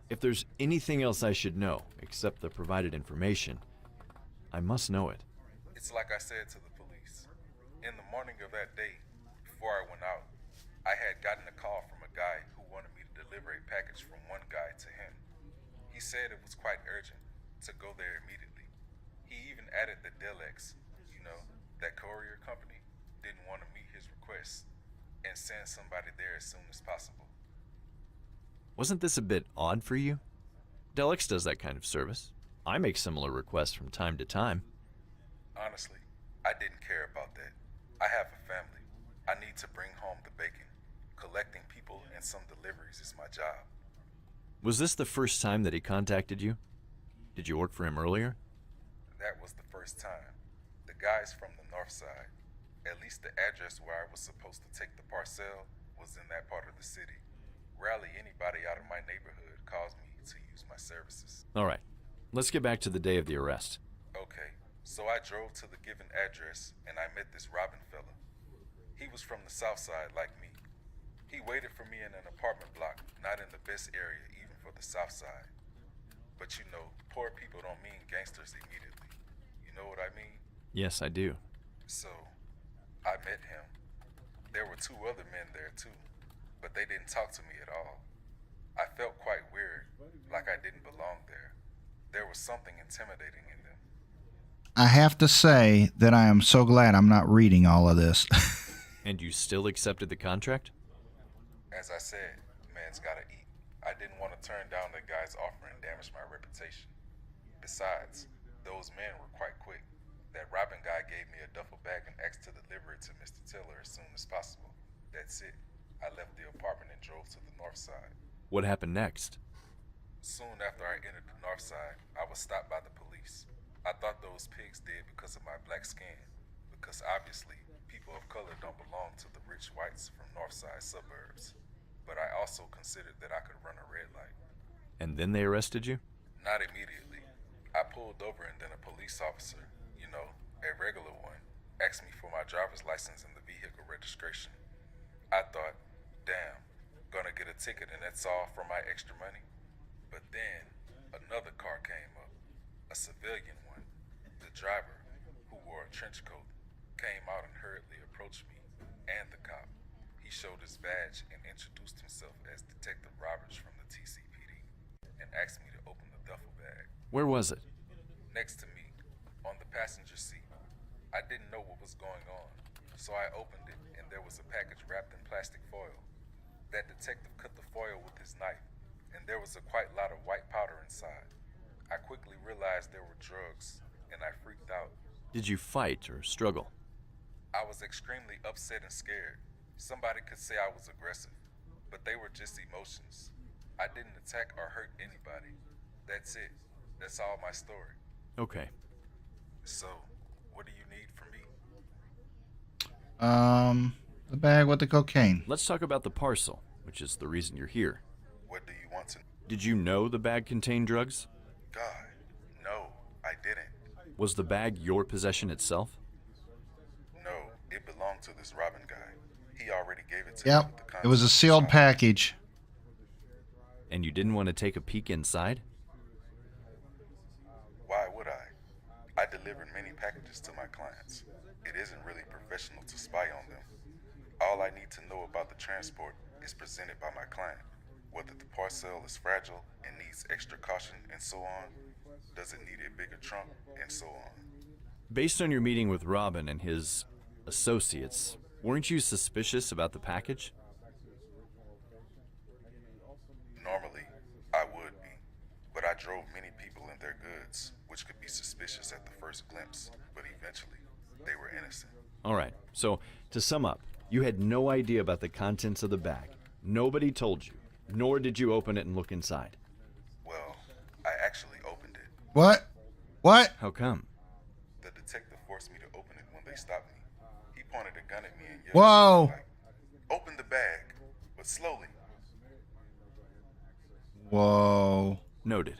If there's anything else I should know except the provided information, I must know it. It's like I said to the police. In the morning of that day, before I went out, I had gotten a call from a guy who wanted me to deliver a package from one guy to him. He said it was quite urgent to go there immediately. He even added the Delex, that courier company, didn't want to meet his request and send somebody there as soon as possible. Wasn't this a bit odd for you? Delex does that kind of service. I make similar requests from time to time. Honestly, I didn't care about that. I have a family. I need to bring home the bacon. Collecting people and some deliveries is my job. Was this the first time that he contacted you? Did you work for him earlier? That was the first time. The guy's from the north side. At least the address where I was supposed to take the parcel was in that part of the city. Rarely anybody out of my neighborhood calls me to use my services. All right, let's get back to the day of the arrest. Okay, so I drove to the given address and I met this Robin fella. He was from the south side like me. He waited for me in an apartment block, not in the best area even for the south side. But poor people don't mean gangsters immediately. You know what I mean? Yes, I do. So, I met him. There were 2 other men there too, but they didn't talk to me at all. I felt quite weird, like I didn't belong there. There was something intimidating in them. I have to say that I am so glad I'm not reading all of this. And you still accepted the contract? As I said, man's gotta eat. I didn't want to turn down the guy's offer and damage my reputation. Besides, those men were quite quick. That Robin guy gave me a duffel bag and asked to deliver it to Mr. Tiller as soon as possible. That's it. I left the apartment and drove to the north side. What happened next? Soon after I entered the north side, I was stopped by the police. I thought those pigs did because of my black skin, because obviously people of color don't belong to the rich whites from north side suburbs. But I also considered that I could run a red light. And then they arrested you? Not immediately. I pulled over and then a police officer, you know, a regular one, asked me for my driver's license and the vehicle registration. I thought, damn, gonna get a ticket and that's all for my extra money? But then, another car came up, a civilian one. The driver, who wore a trench coat, came out and hurriedly approached me and the cop. He showed his badge and introduced himself as Detective Roberts from the TCPD and asked me to open the duffel bag. Where was it? Next to me, on the passenger seat. I didn't know what was going on, so I opened it and there was a package wrapped in plastic foil. That detective cut the foil with his knife, and there was a quite lot of white powder inside. I quickly realized there were drugs, and I freaked out. Did you fight or struggle? I was extremely upset and scared. Somebody could say I was aggressive, but they were just emotions. I didn't attack or hurt anybody. That's it. That's all my story. Okay. So, what do you need from me? The bag with the cocaine. Let's talk about the parcel, which is the reason you're here. What do you want to... Did you know the bag contained drugs? God, no, I didn't. Was the bag your possession itself? No, it belonged to this Robin guy. He already gave it to me Yep, with the it was a contents sealed inside. package. And you didn't want to take a peek inside? Why would I? I delivered many packages to my clients. It isn't really professional to spy on them. All I need to know about the transport is presented by my client. Whether the parcel is fragile and needs extra caution and so on. Does it need a bigger trunk and so on. Based on your meeting with Robin and his associates, weren't you suspicious about the package? Normally, I would be, but I drove many people in their goods, which could be suspicious at the first glimpse, but eventually, they were innocent. All right, so to sum up, you had no idea about the contents of the bag. Nobody told you, nor did you open it and look inside. Well, I actually opened it. What? What? How come? The detective forced me to open it when they stopped me. He pointed a gun at me and yelled, Whoa. like, open the bag, but slowly. Whoa. Noted.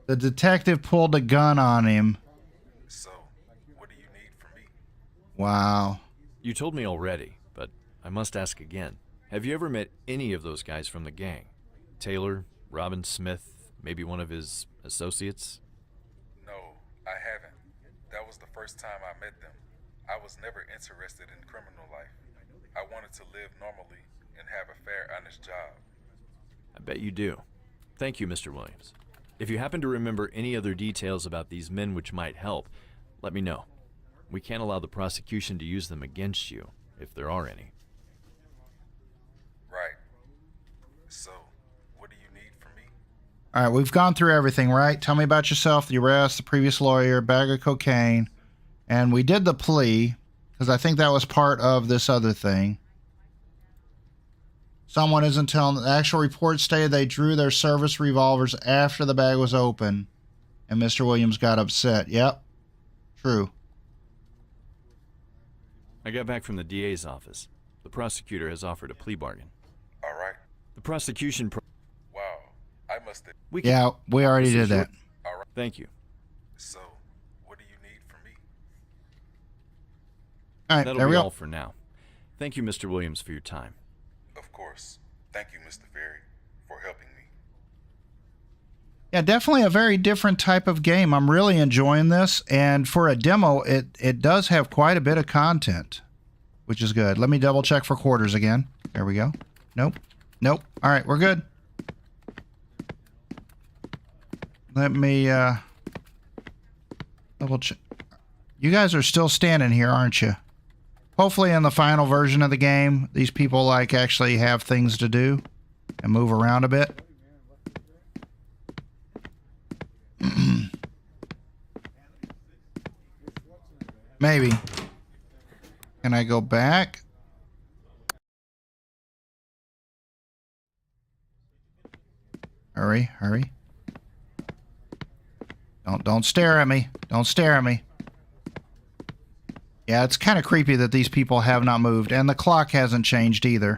The detective pulled a gun on him. So, what do you need from me? Wow. You told me already, but I must ask again. Have you ever met any of those guys from the gang? Taylor, Robin Smith, maybe one of his associates? No, I haven't. That was the first time I met them. I was never interested in criminal life. I wanted to live normally and have a fair, honest job. I bet you do. Thank you, Mr. Williams. If you happen to remember any other details about these men which might help, let me know. We can't allow the prosecution to use them against you, if there are any. Right. So, what do you need from me? All right, we've gone through everything, right? Tell me about yourself, the arrest, the previous lawyer, bag of cocaine. And we did the plea, because I think that was part of this other thing. Someone isn't telling. The actual report stated they drew their service revolvers after the bag was open, and Mr. Williams got upset. Yep, true. I got back from the DA's office. The prosecutor has offered a plea bargain. All right. The prosecution... Wow. I must have... We can... Yeah, we already did that. All right. Thank you. So, what do you need from me? All right, That'll there be we all go. for now. Thank you, Mr. Williams, for your time. Of course. Thank you, Mr. Ferry, for helping me. Yeah, definitely a very different type of game. I'm really enjoying this, and for a demo, it does have quite a bit of content, which is good. Let me double check for quarters again. There we go. Nope. Nope. All right, we're good. Let me double check. You guys are still standing here, aren't you? Hopefully in the final version of the game, these people like actually have things to do and move around a bit. Maybe. Can I go back? Hurry, hurry. Don't stare at me. Don't stare at me. Yeah, it's kind of creepy that these people have not moved, and the clock hasn't changed either.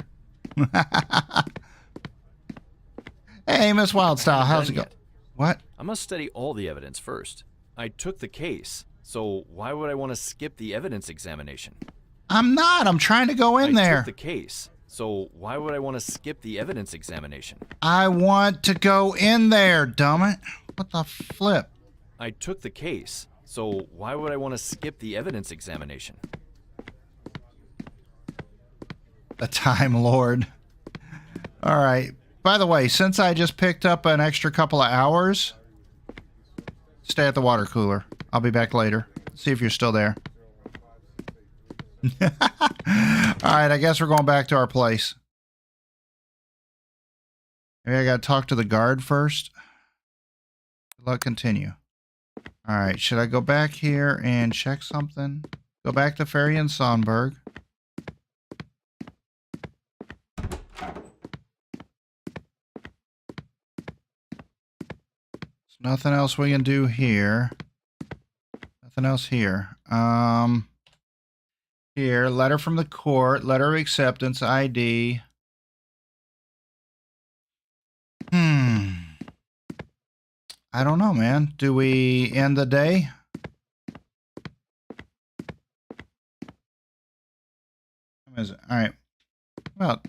Hey, Miss Wildstyle, how's it going? What? I must study all the evidence first. I took the case, so why would I want to skip the evidence examination? I'm not. I'm trying to go in there. I took the case, so why would I want to skip the evidence examination? I want to go in there, dumbit. What the flip? I took the case, so why would I want to skip the evidence examination? The Time Lord. All right. By the way, since I just picked up an extra couple of hours, stay at the water cooler. I'll be back later. See if you're still there. All right, I guess we're going back to our place. Maybe I got to talk to the guard first. Good luck, continue. All right, should I go back here and check something? Go back to Ferry and Sonberg. There's nothing else we can do here. Nothing else here. Here, letter from the court, letter of acceptance, ID. I don't know, man. Do we end the day? What is it? All right. About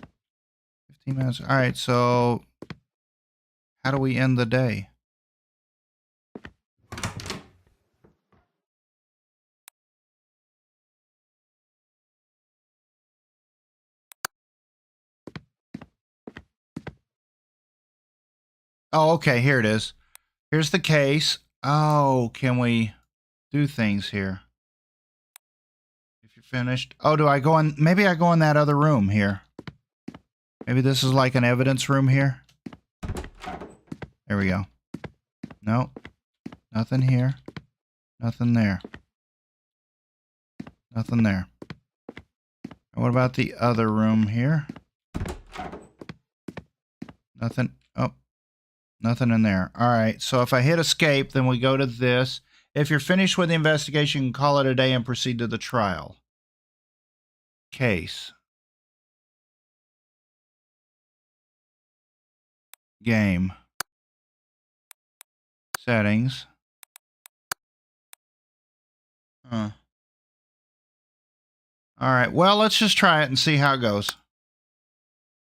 15 minutes. All right, so how do we end the day? Oh, okay, here it is. Here's the case. Oh, can we do things here? If you're finished. Oh, do I go in? Maybe I go in that other room here. Maybe this is like an evidence room here. There we go. Nope. Nothing here. Nothing there. Nothing there. And what about the other room here? Nothing. Oh. Nothing in there. All right. So if I hit escape, then we go to this. If you're finished with the investigation, you can call it a day and proceed to the trial. Case. Game. Settings. All right. Well, let's just try it and see how it goes.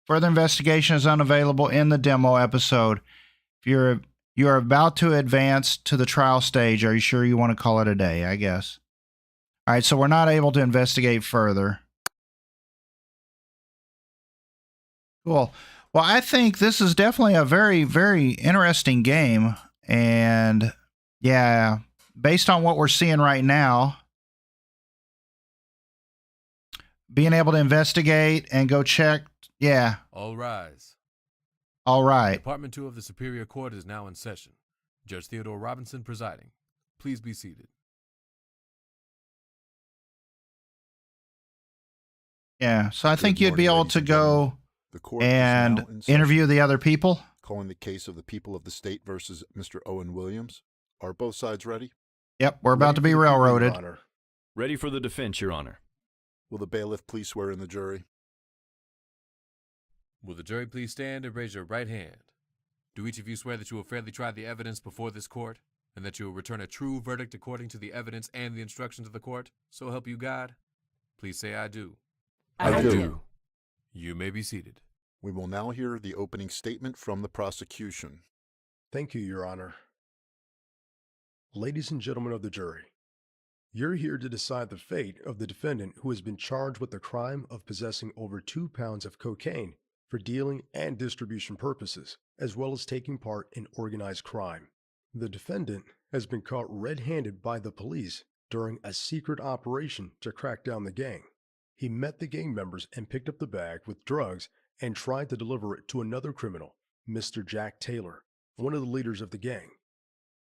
Further investigation is unavailable in the demo episode. If you're about to advance to the trial stage, are you sure you want to call it a day? I guess. All right, so we're not able to investigate further. Cool. Well, I think this is definitely a very, very interesting game. And yeah, based on what we're seeing right now, being able to investigate and go check. Yeah. All rise. All right. Department 2 of the Superior Court is now in session. Judge Theodore Robinson presiding. Please be seated. Yeah, so I think you'd be able to go and interview the other people. Calling the case of the people of the state versus Mr. Owen Williams. Are both sides ready? Yep, we're about to be railroaded. Ready for the defense, Your Honor. Will the bailiff please swear in the jury? Will the jury please stand and raise your right hand? Do each of you swear that you will fairly try the evidence before this court, and that you will return a true verdict according to the evidence and the instructions of the court? So help you God? Please say, I do. I do. You may be seated. We will now hear the opening statement from the prosecution. Thank you, Your Honor. Ladies and gentlemen of the jury, you're here to decide the fate of the defendant who has been charged with the crime of possessing over 2 pounds of cocaine for dealing and distribution purposes, as well as taking part in organized crime. The defendant has been caught red-handed by the police during a secret operation to crack down the gang. he met the gang members and picked up the bag with drugs and tried to deliver it to another criminal, Mr. Jack Taylor, one of the leaders of the gang.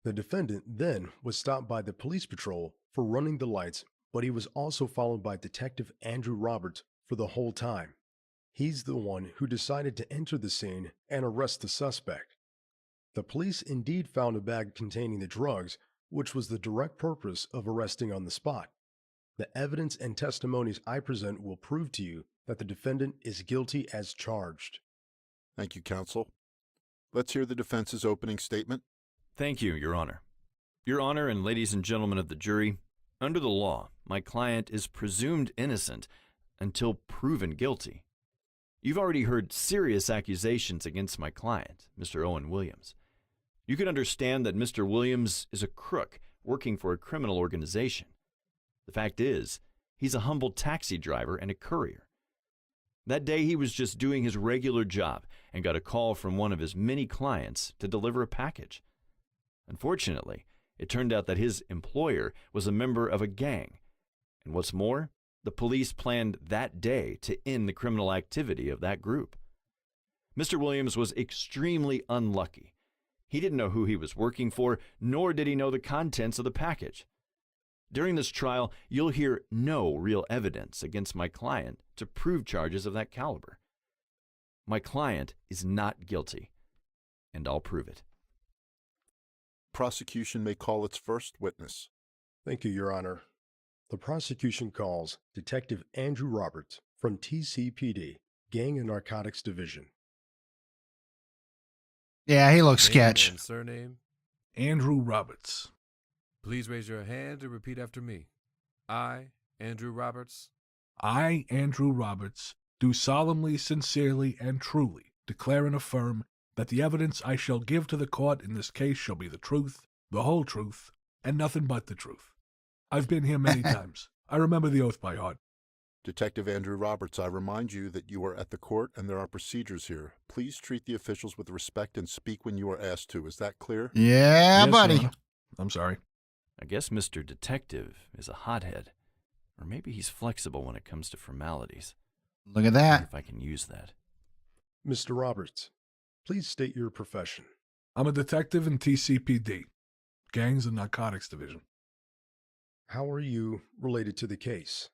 The defendant then was stopped by the police patrol for running the lights, but he was also followed by Detective Andrew Roberts for the whole time. He's the one who decided to enter the scene and arrest the suspect. The police indeed found a bag containing the drugs, which was the direct purpose of arresting on the spot. The evidence and testimonies I present will prove to you that the defendant is guilty as charged. Thank you, counsel. Let's hear the defense's opening statement. Thank you, Your Honor. Your Honor and ladies and gentlemen of the jury, under the law, my client is presumed innocent until proven guilty. You've already heard serious accusations against my client, Mr. Owen Williams. You can understand that Mr. Williams is a crook working for a criminal organization. The fact is, he's a humble taxi driver and a courier. That day, he was just doing his regular job and got a call from one of his many clients to deliver a package. Unfortunately, it turned out that his employer was a member of a gang. And what's more, the police planned that day to end the criminal activity of that group. Mr. Williams was extremely unlucky. He didn't know who he was working for, nor did he know the contents of the package. During this trial, you'll hear no real evidence against my client to prove charges of that caliber. My client is not guilty, and I'll prove it. Prosecution may call its first witness. Thank you, Your Honor. The prosecution calls Detective Andrew Roberts from TCPD, Gang and Narcotics Division. Yeah, he looks Name sketch. and surname. Andrew Roberts. Please raise your hand and repeat after me. I, Andrew Roberts, I, Andrew Roberts, do solemnly, sincerely, and truly declare and affirm that the evidence I shall give to the court in this case shall be the truth, the whole truth, and nothing but the truth. I've been here many times. I remember the oath by heart. Detective Andrew Roberts, I remind you that you are at the court and there are procedures here. Please treat the officials with respect and speak when you are asked to. Is that clear? Yeah, Yes, buddy. Your Honor. I'm sorry. I guess Mr. Detective is a hothead, or maybe he's flexible when it comes to formalities. Look at Wonder that. if I can use that. Mr. Roberts, please state your profession. I'm a detective in TCPD, Gangs and Narcotics Division. How are you related to the case?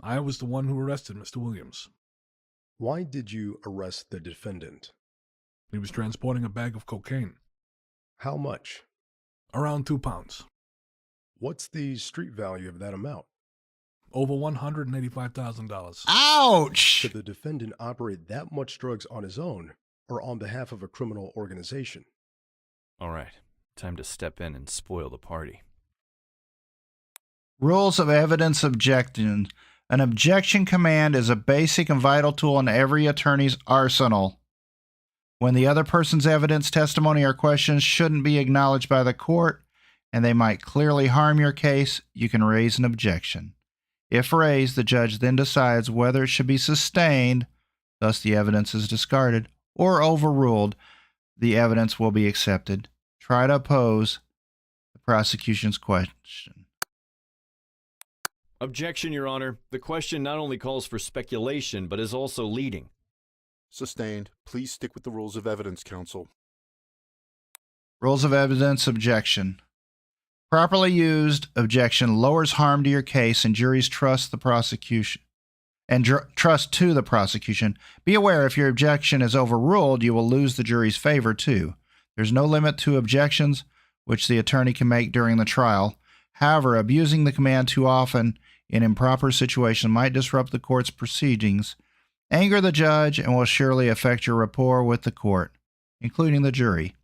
I was the one who arrested Mr. Williams. Why did you arrest the defendant? He was transporting a bag of cocaine, How much? around 2 pounds, What's the street value of that amount? over $185,000. Ouch! Could the defendant operate that much drugs on his own or on behalf of a criminal organization? All right, time to step in and spoil the party. Rules of evidence objection. An objection command is a basic and vital tool in every attorney's arsenal. When the other person's evidence, testimony, or questions shouldn't be acknowledged by the court, and they might clearly harm your case, you can raise an objection. If raised, the judge then decides whether it should be sustained, thus the evidence is discarded, or overruled, the evidence will be accepted. Try to oppose the prosecution's question. Objection, Your Honor. The question not only calls for speculation, but is also leading. Sustained. Please stick with the rules of evidence, counsel. Rules of evidence objection. Properly used, objection lowers harm to your case and juries trust the prosecution. Trust to the prosecution. Be aware if your objection is overruled, you will lose the jury's favor too. There's no limit to objections which the attorney can make during the trial. However, abusing the command too often in improper situation might disrupt the court's proceedings, anger the judge, and will surely affect your rapport with the court, including the jury.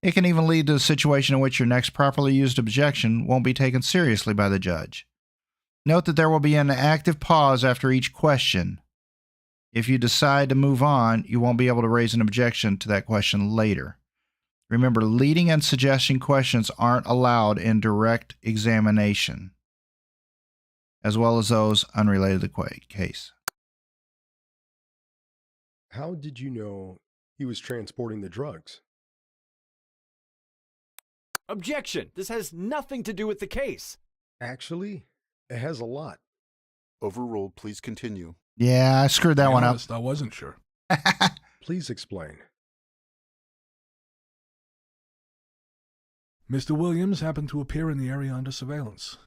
It can even lead to a situation in which your next properly used objection won't be taken seriously by the judge. Note that there will be an active pause after each question. If you decide to move on, you won't be able to raise an objection to that question later. Remember, leading and suggesting questions aren't allowed in direct examination, as well as those unrelated to the case. How did you know he was transporting the drugs? Objection! This has nothing to do with the case. Actually, it has a lot. Overruled. Please continue. Yeah, I screwed that To be one honest, I wasn't sure. Please explain. Mr. Williams happened to appear in the area under surveillance.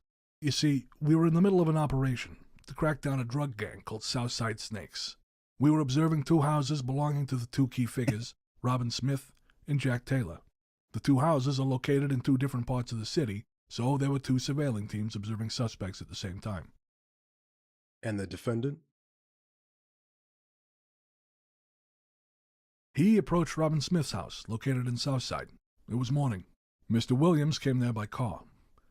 You see, we were in the middle of an operation to crack down a drug gang called Southside Snakes. We were observing 2 houses belonging to the 2 key figures, Robin Smith and Jack Taylor. The 2 houses are located in 2 different parts of the city, so there were 2 surveilling teams observing suspects at the same time. And the defendant? He approached Robin Smith's house, located in Southside. It was morning. Mr. Williams came there by car.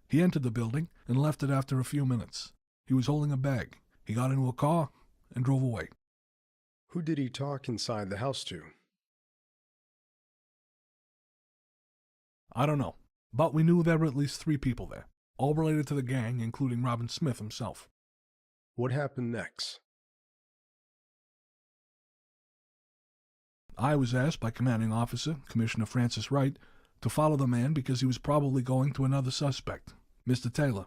He entered the building and left it after a few minutes. He was holding a bag. He got into a car and drove away. Who did he talk inside the house to? I don't know, but we knew there were at least 3 people there, all related to the gang, including Robin Smith himself. What happened next? I was asked by Commanding Officer, Commissioner Francis Wright, to follow the man because he was probably going to another suspect, Mr. Taylor.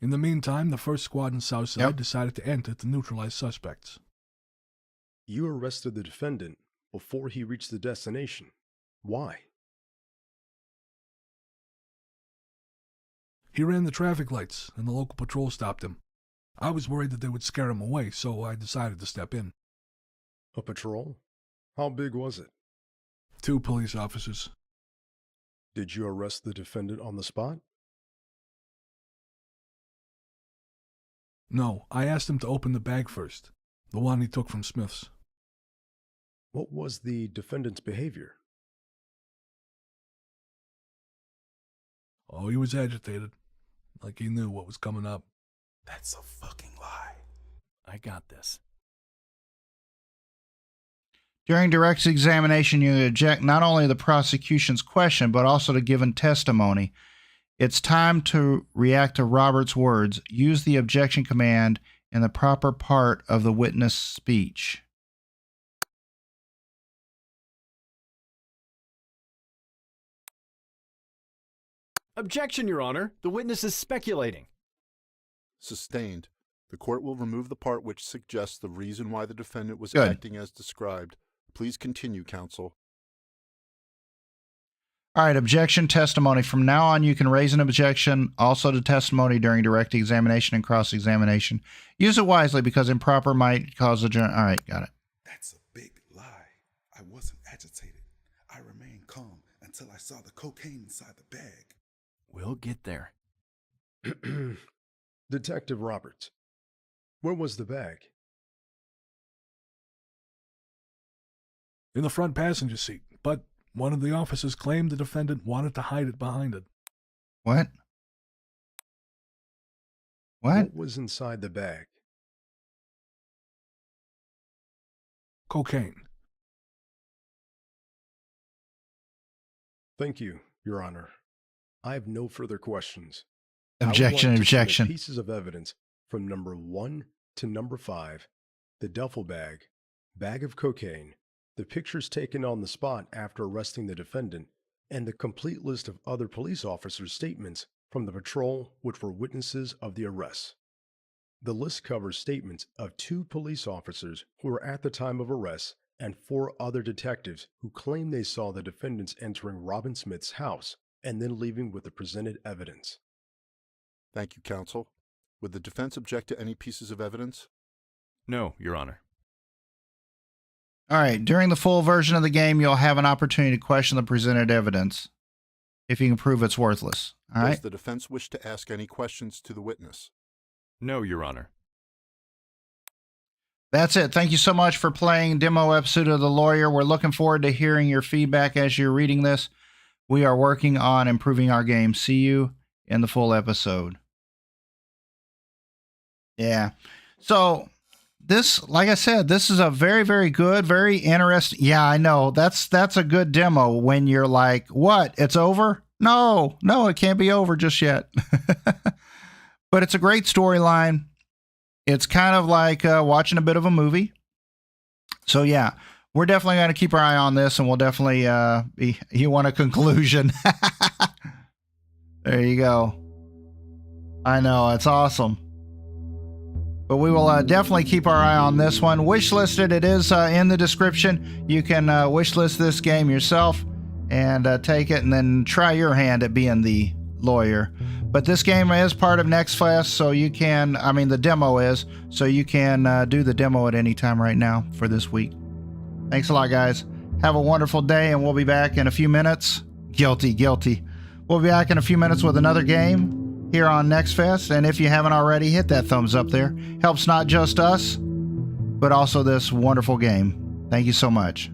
In the meantime, the first squad in Southside decided to enter to neutralize suspects. You arrested the defendant before he reached the destination. Why? He ran the traffic lights, and the local patrol stopped him. I was worried that they would scare him away, so I decided to step in. A patrol? How big was it? 2 police officers. Did you arrest the defendant on the spot? No, I asked him to open the bag first, the one he took from Smith's. What was the defendant's behavior? Oh, he was agitated, like he knew what was coming up. That's a fucking lie. I got this. During direct examination, you object not only the prosecution's question, but also to given testimony. It's time to react to Robert's words. Use the objection command in the proper part of the witness' speech. Objection, Your Honor. The witness is speculating. Sustained. The court will remove the part which suggests the reason why the defendant was Good. acting as described. Please continue, counsel. All right, objection testimony. From now on, you can raise an objection also to testimony during direct examination and cross-examination. Use it wisely because improper might cause a... All right, got it. That's a big lie. I wasn't agitated. I remained calm until I saw the cocaine inside the bag. We'll get there. Detective Roberts, where was the bag? In the front passenger seat, but one of the officers claimed the defendant wanted to hide it behind it. What? What was inside the bag? Cocaine. Thank you, Your Honor. I have no further questions. Objection, I would like to objection. submit pieces of evidence from number 1 to number 5, the duffel bag, bag of cocaine, the pictures taken on the spot after arresting the defendant, and the complete list of other police officers' statements from the patrol which were witnesses of the arrest. The list covers statements of 2 police officers who were at the time of arrest and 4 other detectives who claim they saw the defendants entering Robin Smith's house and then leaving with the presented evidence. Thank you, counsel. Would the defense object to any pieces of evidence? No, Your Honor. All right, during the full version of the game, you'll have an opportunity to question the presented evidence if you can prove it's worthless. All Does right? the defense wish to ask any questions to the witness? No, Your Honor. That's it. Thank you so much for playing demo episode of The Lawyer. We're looking forward to hearing your feedback as you're reading this. We are working on improving our game. See you in the full episode. Yeah. So this, like I said, this is a very, very good, very interesting. Yeah, I know. That's a good demo when you're like, what? It's over? No, it can't be over just yet. But it's a great storyline. It's kind of like watching a bit of a movie. So yeah, we're definitely going to keep our eye on this, and we'll definitely you want a conclusion. There you go. I know, it's awesome. But we will definitely keep our eye on this one. Wishlisted, it is in the description. You can wishlist this game yourself and take it and then try your hand at being the lawyer. But this game is part of Next Fest, so you can, I mean the demo is, so you can do the demo at any time right now for this week. Thanks a lot, guys. Have a wonderful day, and we'll be back in a few minutes. Guilty. We'll be back in a few minutes with another game here on Next Fest, and if you haven't already, hit that thumbs up there. Helps not just us, but also this wonderful game. Thank you so much.